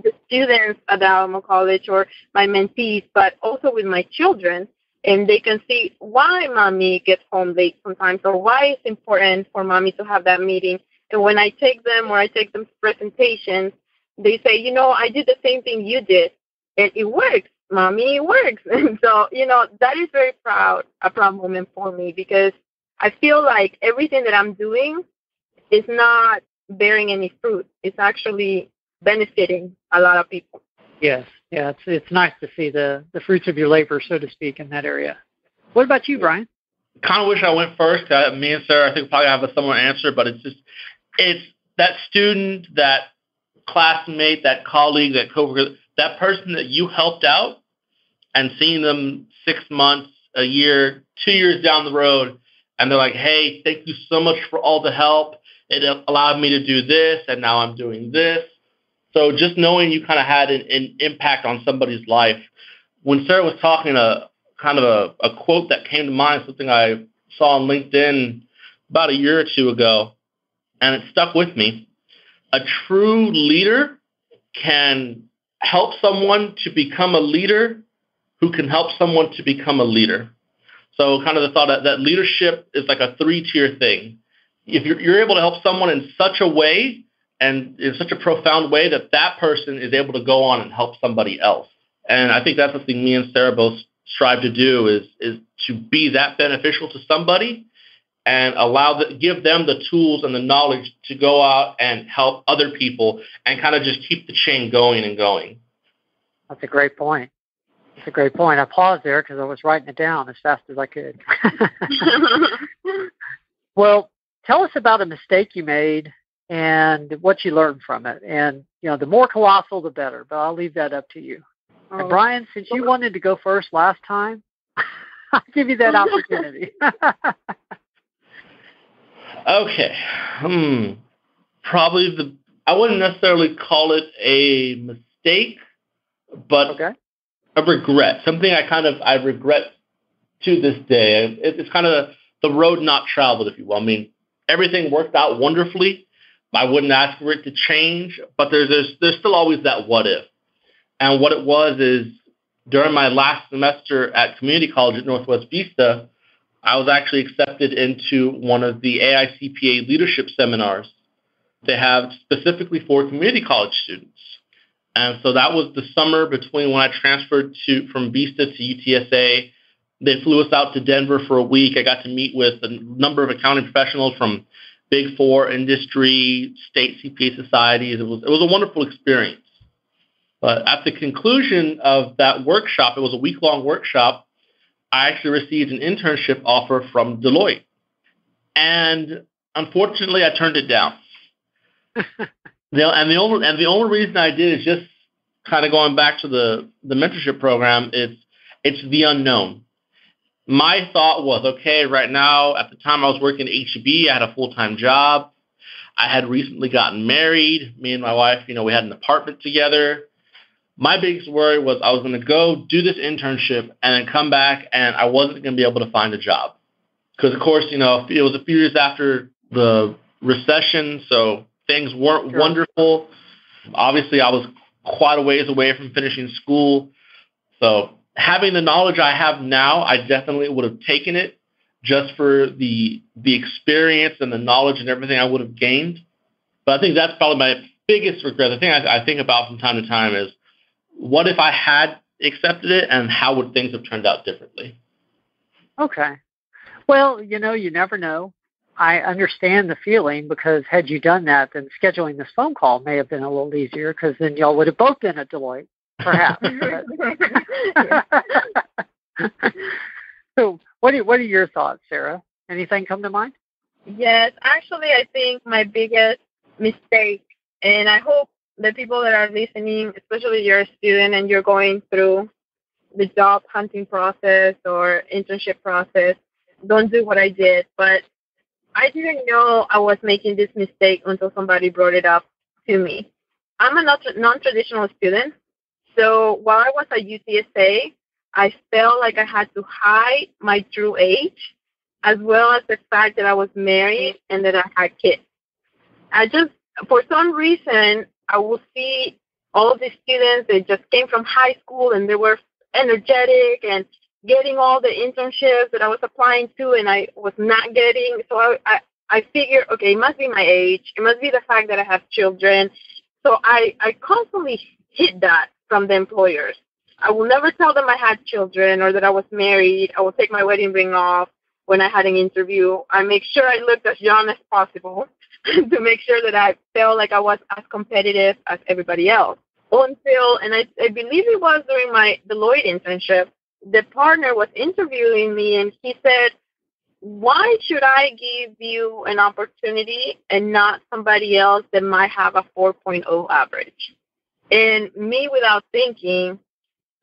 the students at Alamo College or my mentees, but also with my children. And they can see why Mommy gets home late sometimes, or why it's important for Mommy to have that meeting. And when I take them to presentations, they say, I did the same thing you did, and it works. mommy works. And so, that is a proud moment for me, because I feel like everything that I'm doing is not bearing any fruit. It's actually benefiting a lot of people. Yes. Yeah, it's nice to see the fruits of your labor, so to speak, in that area. What about you, Brian? Kind of wish I went first. Me and Sarah, I think, probably have a similar answer, but it's that student, that classmate, that colleague, that coworker, that person that you helped out, and seeing them 6 months, a year, 2 years down the road, and they're like, hey, thank you so much for all the help. It allowed me to do this, and now I'm doing this. So just knowing you kind of had an impact on somebody's life. When Sarah was talking, a quote that came to mind, something I saw on LinkedIn about a year or two ago, and it stuck with me. A true leader can help someone to become a leader who can help someone to become a leader. So kind of the thought that leadership is like a 3-tier thing. If you're able to help someone in such a way and in such a profound way that person is able to go on and help somebody else. And I think that's something me and Sarah both strive to do is to be that beneficial to somebody and give them the tools and the knowledge to go out and help other people and kind of just keep the chain going and going. That's a great point. I paused there because I was writing it down as fast as I could. Well, tell us about a mistake you made and what you learned from it. And, the more colossal, the better, but I'll leave that up to you. And Brian, since you wanted to go first last time, I'll give you that opportunity. Okay. Probably I wouldn't necessarily call it a mistake, but a regret. Something I regret to this day. It's kind of the road not traveled, if you will. I mean, everything worked out wonderfully. I wouldn't ask for it to change, but there's still always that what if. And what it was is during my last semester at community college at Northwest Vista, I was actually accepted into one of the AICPA leadership seminars they have specifically for community college students. And so that was the summer between when I transferred from Vista to UTSA. They flew us out to Denver for a week. I got to meet with a number of accounting professionals from Big Four industry, state CPA societies. It was a wonderful experience. But at the conclusion of that workshop, it was a week-long workshop, I actually received an internship offer from Deloitte. And unfortunately, I turned it down. And the only reason I did is just kind of going back to the mentorship program. It's the unknown. My thought was, okay, right now, at the time I was working at HEB, I had a full-time job. I had recently gotten married. Me and my wife, we had an apartment together. My biggest worry was I was going to go do this internship and then come back and I wasn't going to be able to find a job. Because, of course, it was a few years after the recession, so things weren't wonderful. Obviously, I was quite a ways away from finishing school. So having the knowledge I have now, I definitely would have taken it just for the experience and the knowledge and everything I would have gained. But I think that's probably my biggest regret. The thing I think about from time to time is, what if I had accepted it and how would things have turned out differently? Okay. Well, you never know. I understand the feeling because had you done that, then scheduling this phone call may have been a little easier because then y'all would have both been at Deloitte, perhaps. So what are your thoughts, Sarah? Anything come to mind? Yes, actually, I think my biggest mistake, and I hope the people that are listening, especially you're a student and you're going through the job hunting process or internship process, don't do what I did. But I didn't know I was making this mistake until somebody brought it up to me. I'm a non-traditional student, so while I was at UTSA, I felt like I had to hide my true age, as well as the fact that I was married and that I had kids. For some reason, I would see all these students that just came from high school and they were energetic and getting all the internships that I was applying to and I was not getting. So I figured, okay, it must be my age. It must be the fact that I have children. So I constantly hid that from the employers. I will never tell them I had children or that I was married. I will take my wedding ring off when I had an interview. I make sure I looked as young as possible to make sure that I felt like I was as competitive as everybody else. Until, and I believe it was during my Deloitte internship, the partner was interviewing me and he said, why should I give you an opportunity and not somebody else that might have a 4.0 average? And me, without thinking,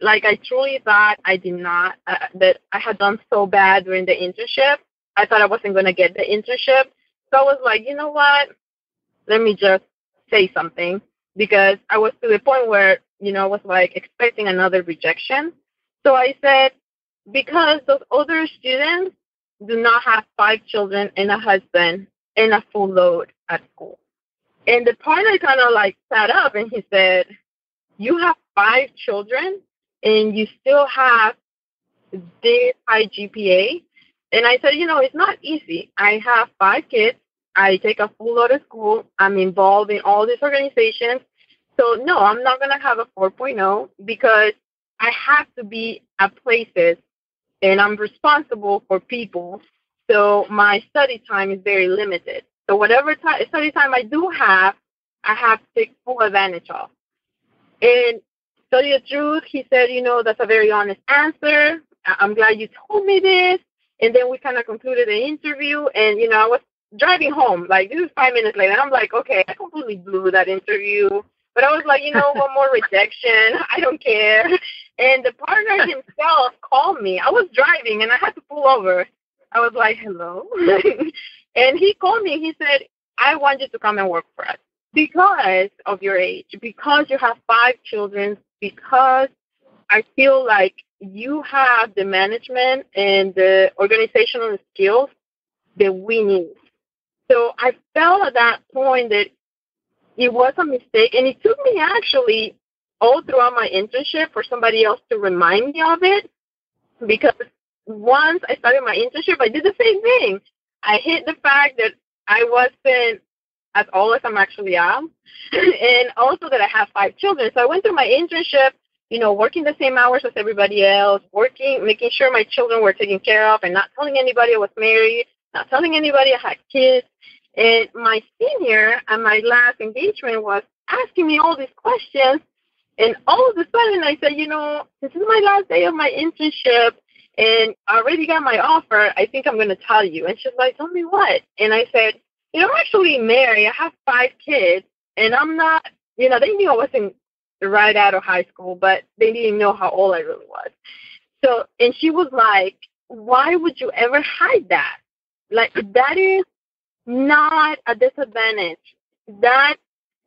like I truly thought I did not, that I had done so bad during the internship. I thought I wasn't going to get the internship. So I was like, you know what? Let me just say something, because I was to the point where, I was like expecting another rejection. So I said, because those other students do not have 5 children and a husband and a full load at school. And the partner kind of like sat up and he said, you have 5 children and you still have this high GPA? And I said, it's not easy. I have 5 kids. I take a full load of school. I'm involved in all these organizations. So, no, I'm not going to have a 4.0 because I have to be at places and I'm responsible for people. So my study time is very limited. So whatever study time I do have, I have to take full advantage of. And to tell you the truth, he said, that's a very honest answer. I'm glad you told me this. And then we kind of concluded the interview. And, I was driving home. Like, this is 5 minutes later. And I'm like, okay, I completely blew that interview. But I was like, one more rejection. I don't care. And the partner himself called me. I was driving, and I had to pull over. I was like, hello? And he called me. He said, I want you to come and work for us because of your age, because you have 5 children, because I feel like you have the management and the organizational skills that we need. So I felt at that point that it was a mistake, and it took me actually all throughout my internship for somebody else to remind me of it, because once I started my internship, I did the same thing. I hit the fact that I wasn't as old as I'm actually am, and also that I have 5 children. So I went through my internship, working the same hours as everybody else, making sure my children were taken care of and not telling anybody I was married, not telling anybody I had kids. And my senior at my last engagement was asking me all these questions. And all of a sudden I said, this is my last day of my internship and I already got my offer. I think I'm going to tell you. And she's like, tell me what? And I said, I'm actually married. I have 5 kids and I'm not, they knew I wasn't right out of high school, but they didn't know how old I really was. So, and she was like, why would you ever hide that? Like, that is not a disadvantage. That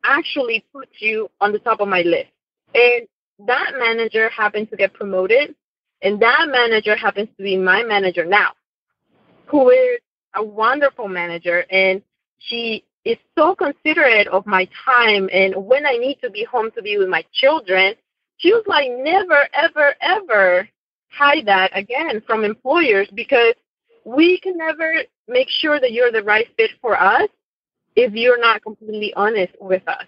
actually puts you on the top of my list. And that manager happens to get promoted, and that manager happens to be my manager now, who is a wonderful manager, and she is so considerate of my time and when I need to be home to be with my children. She was like, never, ever, ever hide that again from employers, because we can never make sure that you're the right fit for us if you're not completely honest with us.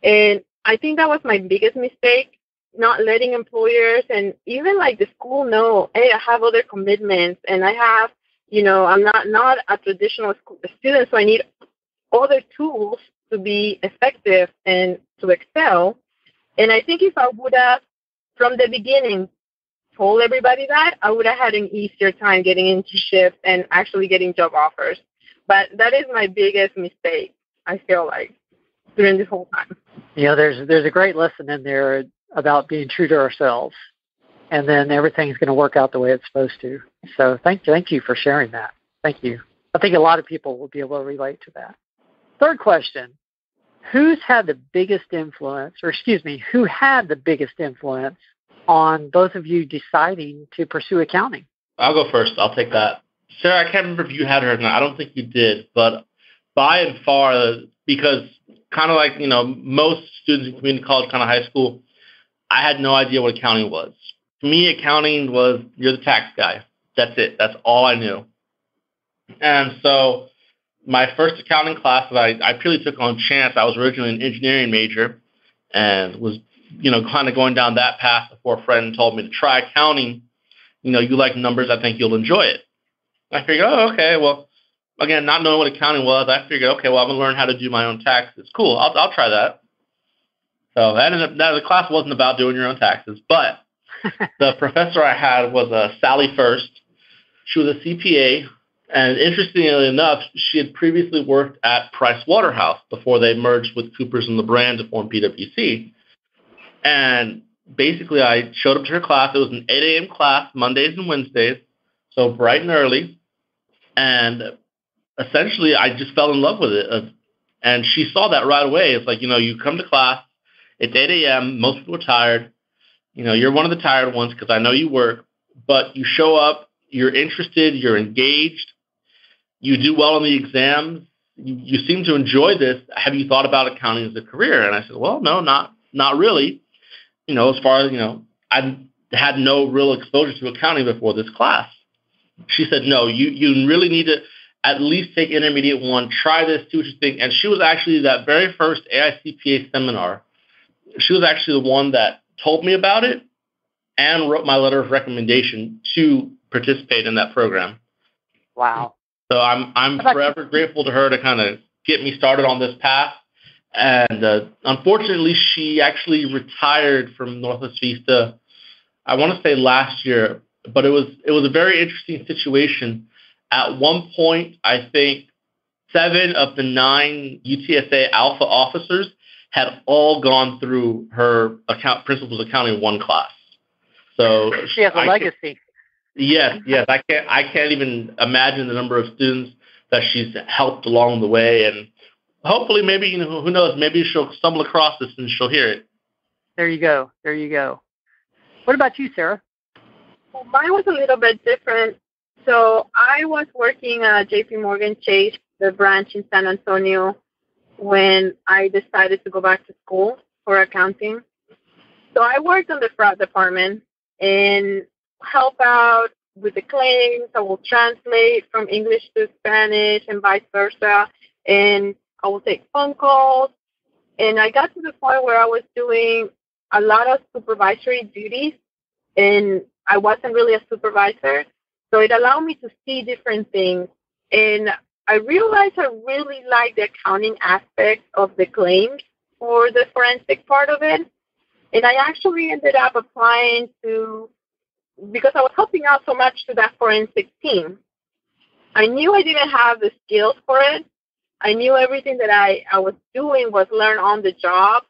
And I think that was my biggest mistake, not letting employers and even like the school know, hey, I have other commitments and I have, I'm not a traditional student, so I need other tools to be effective and to excel. And I think if I would have, from the beginning, told everybody that, I would have had an easier time getting into shifts and actually getting job offers. But that is my biggest mistake, I feel like, during this whole time. There's a great lesson in there about being true to ourselves, and then everything's going to work out the way it's supposed to. So thank you for sharing that. Thank you. I think a lot of people will be able to relate to that. Third question, who had the biggest influence on both of you deciding to pursue accounting? I'll go first. I'll take that. Sarah, I can't remember if you had her or not. I don't think you did. But by and far, because kind of like, most students in community college, kind of high school, I had no idea what accounting was. To me, accounting was, you're the tax guy. That's it. That's all I knew. And so my first accounting class that I purely took on chance, I was originally an engineering major and was kind of going down that path before a friend told me to try accounting. You like numbers, I think you'll enjoy it. I figured, oh, okay, well, again, not knowing what accounting was, I figured, okay, well, I'm going to learn how to do my own taxes. Cool, I'll try that. So the class wasn't about doing your own taxes, but the professor I had was Sally First. She was a CPA, and interestingly enough, she had previously worked at Price Waterhouse before they merged with Coopers and LeBrand to form PwC. And basically, I showed up to her class. It was an 8 a.m. class, Mondays and Wednesdays, so bright and early. And essentially, I just fell in love with it. And she saw that right away. It's like, you come to class, it's 8 a.m., most people are tired. You're one of the tired ones because I know you work, but you show up, you're interested, you're engaged, you do well on the exams, you seem to enjoy this. Have you thought about accounting as a career? And I said, well, no, not really. As far as, I had no real exposure to accounting before this class. She said, no, you really need to at least take intermediate one, try this, see what you think. And she was actually that very first AICPA seminar. She was actually the one that told me about it and wrote my letter of recommendation to participate in that program. Wow. So I'm forever grateful to her to kind of get me started on this path. And unfortunately, she actually retired from Northwest Vista, I want to say last year, but it was a very interesting situation. At one point, I think 7 of the 9 UTSA Alpha officers had all gone through her Principles Accounting 1 class. So she has a legacy. Yes. I can't even imagine the number of students that she's helped along the way, and hopefully, maybe who knows? Maybe she'll stumble across this and she'll hear it. There you go. What about you, Sarah? Well, mine was a little bit different. So I was working at J.P. Morgan Chase, the branch in San Antonio, when I decided to go back to school for accounting. So I worked in the fraud department and help out with the claims. I will translate from English to Spanish and vice versa. And I will take phone calls. And I got to the point where I was doing a lot of supervisory duties, and I wasn't really a supervisor. So it allowed me to see different things. And I realized I really like the accounting aspect of the claims for the forensic part of it. And I actually ended up applying because I was helping out so much to that forensic team. I knew I didn't have the skills for it. I knew everything that I was doing was learn on the job,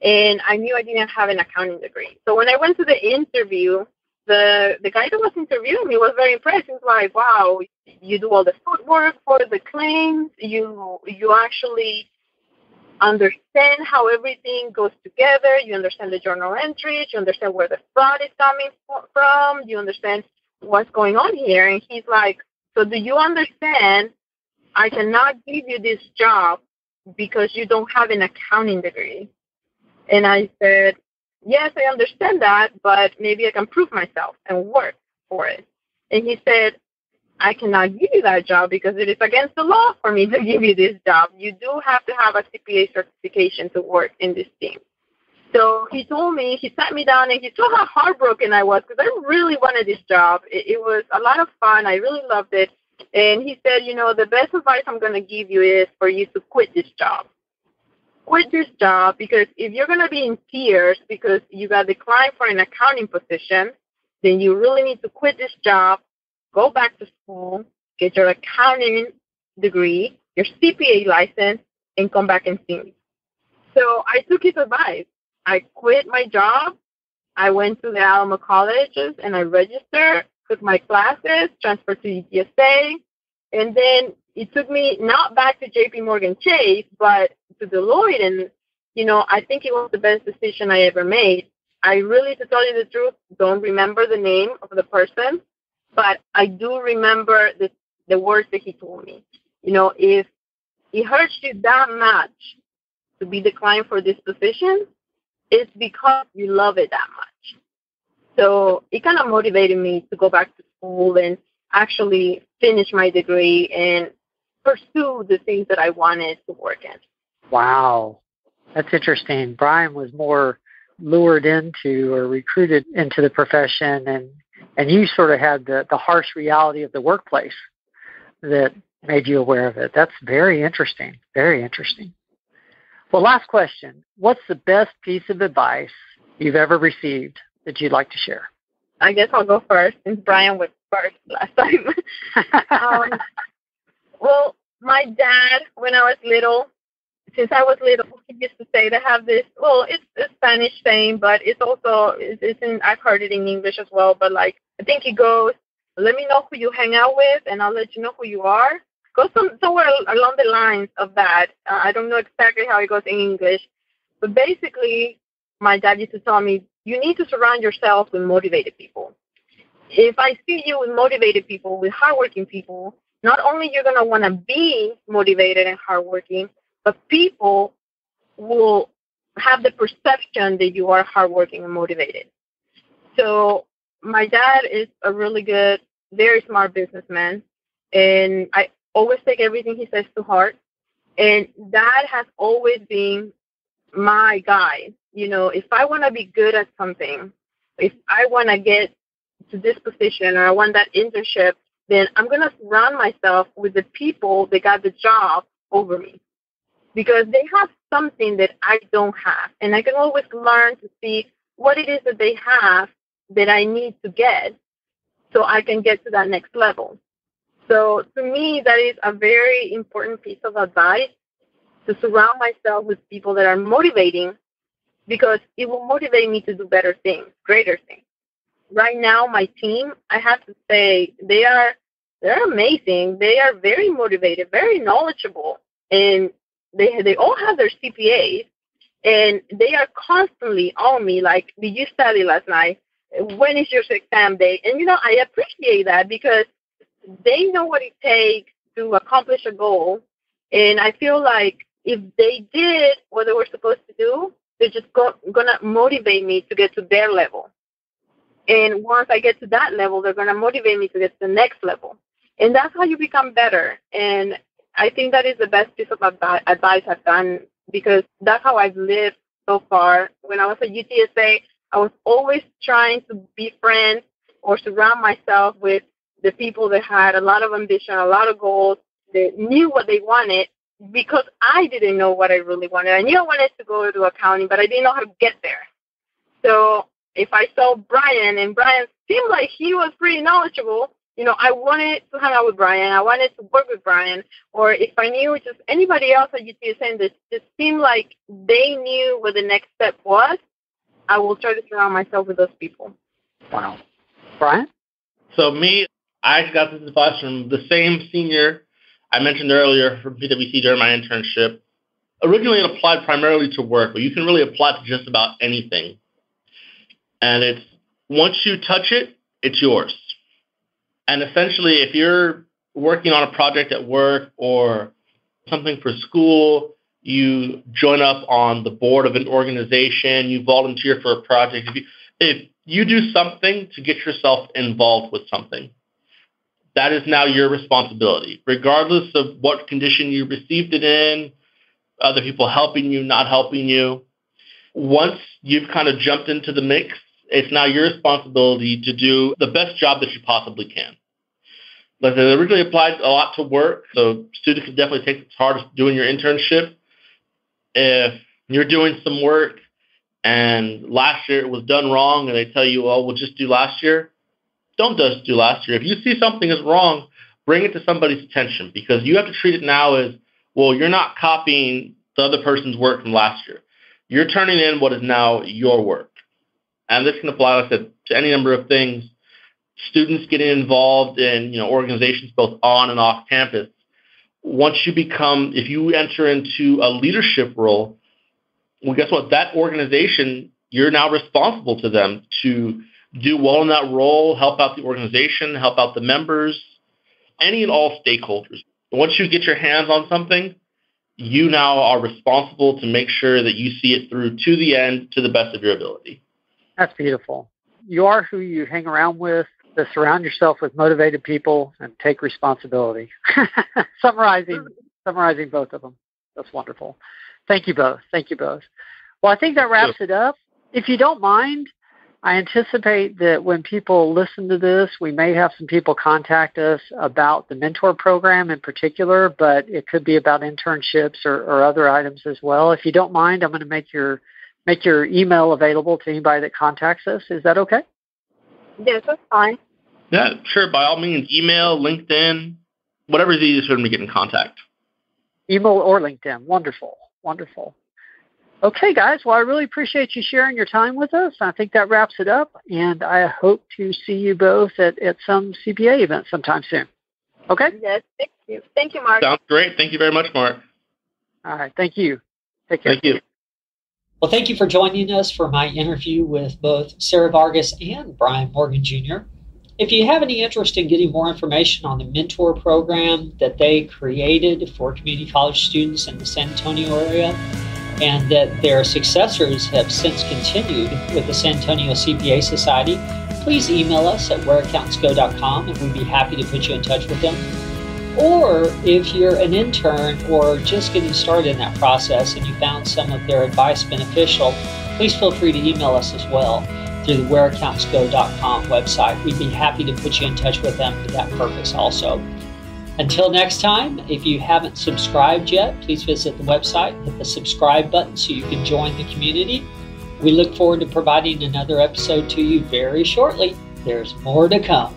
and I knew I didn't have an accounting degree. So when I went to the interview, the guy that was interviewing me was very impressed. He was like, wow, you do all the footwork for the claims. You actually understand how everything goes together. You understand the journal entries. You understand where the fraud is coming from. You understand what's going on here. And he's like, so do you understand I cannot give you this job because you don't have an accounting degree? And I said, yes, I understand that, but maybe I can prove myself and work for it. And he said, I cannot give you that job because it is against the law for me to give you this job. You do have to have a CPA certification to work in this team. So he told me, he sat me down, and he saw how heartbroken I was because I really wanted this job. It was a lot of fun. I really loved it. And he said, the best advice I'm going to give you is for you to quit this job. Quit this job, because if you're going to be in tears because you got declined for an accounting position, then you really need to quit this job, go back to school, get your accounting degree, your CPA license, and come back and see me. So I took his advice. I quit my job. I went to the Alamo colleges and I registered, took my classes, transferred to UTSA, and then it took me not back to J.P. Morgan Chase, but to Deloitte. And, I think it was the best decision I ever made. I really, to tell you the truth, don't remember the name of the person, but I do remember the words that he told me. If it hurts you that much to be declined for this position, it's because you love it that much. So it kind of motivated me to go back to school and actually finish my degree and pursue the things that I wanted to work in. Wow. That's interesting. Brian was more lured into or recruited into the profession, and you sort of had the harsh reality of the workplace that made you aware of it. That's very interesting, very interesting. Well, last question. What's the best piece of advice you've ever received that you'd like to share? I guess I'll go first since Brian was first last time. Well, my dad, when I was little, since I was little, he used to say they have this, well, it's a Spanish saying, but it's also, I've heard it in English as well, but like, I think it goes, let me know who you hang out with and I'll let you know who you are. Goes somewhere along the lines of that. I don't know exactly how it goes in English, but basically, my dad used to tell me, you need to surround yourself with motivated people. If I see you with motivated people, with hardworking people, not only you're going to want to be motivated and hardworking, but people will have the perception that you are hardworking and motivated. So my dad is a really good, very smart businessman, and I always take everything he says to heart. And that has always been my guide. You know, if I want to be good at something, if I want to get to this position or I want that internship, then I'm going to surround myself with the people that got the job over me, because they have something that I don't have. And I can always learn to see what it is that they have that I need to get so I can get to that next level. So to me, that is a very important piece of advice, to surround myself with people that are motivating, because it will motivate me to do better things, greater things. Right now, my team, I have to say, they're amazing. They are very motivated, very knowledgeable, and they all have their CPAs, and they are constantly on me, like, did you study last night? When is your exam day? And, you know, I appreciate that because they know what it takes to accomplish a goal, and I feel like if they did what they were supposed to do, they're just going to motivate me to get to their level. And once I get to that level, they're going to motivate me to get to the next level. And that's how you become better. And I think that is the best piece of advice I've done, because that's how I've lived so far. When I was at UTSA, I was always trying to befriend or surround myself with the people that had a lot of ambition, a lot of goals, that knew what they wanted, because I didn't know what I really wanted. I knew I wanted to go to accounting, but I didn't know how to get there. So if I saw Brian, and Brian seemed like he was pretty knowledgeable, you know, I wanted to hang out with Brian. I wanted to work with Brian. Or if I knew just anybody else at UTSA that just seemed like they knew what the next step was, I will try to surround myself with those people. Wow. Brian? So me, I got this advice from the same senior I mentioned earlier from PwC during my internship. Originally, it applied primarily to work, but you can really apply to just about anything. And it's, once you touch it, it's yours. And essentially, if you're working on a project at work or something for school, you join up on the board of an organization, you volunteer for a project. If you do something to get yourself involved with something, that is now your responsibility, regardless of what condition you received it in, other people helping you, not helping you. Once you've kind of jumped into the mix, it's now your responsibility to do the best job that you possibly can. Like I originally applied a lot to work, so students can definitely take it hard doing your internship. If you're doing some work and last year it was done wrong and they tell you, oh, we'll just do last year, don't just do last year. If you see something is wrong, bring it to somebody's attention, because you have to treat it now as, well, you're not copying the other person's work from last year. You're turning in what is now your work. And this can apply, like I said, to any number of things. Students getting involved in, organizations both on and off campus. Once you become, if you enter into a leadership role, well, guess what? That organization, you're now responsible to them to do well in that role, help out the organization, help out the members, any and all stakeholders. Once you get your hands on something, you now are responsible to make sure that you see it through to the end to the best of your ability. That's beautiful. You are who you hang around with. To surround yourself with motivated people and take responsibility. Summarizing both of them. That's wonderful. Thank you both. Well, I think that wraps it up. If you don't mind, I anticipate that when people listen to this, we may have some people contact us about the mentor program in particular, but it could be about internships or other items as well. If you don't mind, I'm going to make your email available to anybody that contacts us. Is that okay? Yes, that's fine. Yeah, sure. By all means, email, LinkedIn, whatever is easiest for them to get in contact. Email or LinkedIn. Wonderful. Wonderful. Okay, guys. Well, I really appreciate you sharing your time with us. I think that wraps it up, and I hope to see you both at some CPA event sometime soon. Okay? Yes, thank you. Thank you, Mark. Sounds great. Thank you very much, Mark. All right. Thank you. Take care. Thank you. Well, thank you for joining us for my interview with both Sara Vargas and Brian Morgan Jr. If you have any interest in getting more information on the mentor program that they created for community college students in the San Antonio area, and that their successors have since continued with the San Antonio CPA Society, please email us at whereaccountantsgo.com and we'd be happy to put you in touch with them. Or if you're an intern or just getting started in that process and you found some of their advice beneficial, please feel free to email us as well through the whereaccountantsgo.com website. We'd be happy to put you in touch with them for that purpose also. Until next time, if you haven't subscribed yet, please visit the website, hit the subscribe button so you can join the community. We look forward to providing another episode to you very shortly. There's more to come.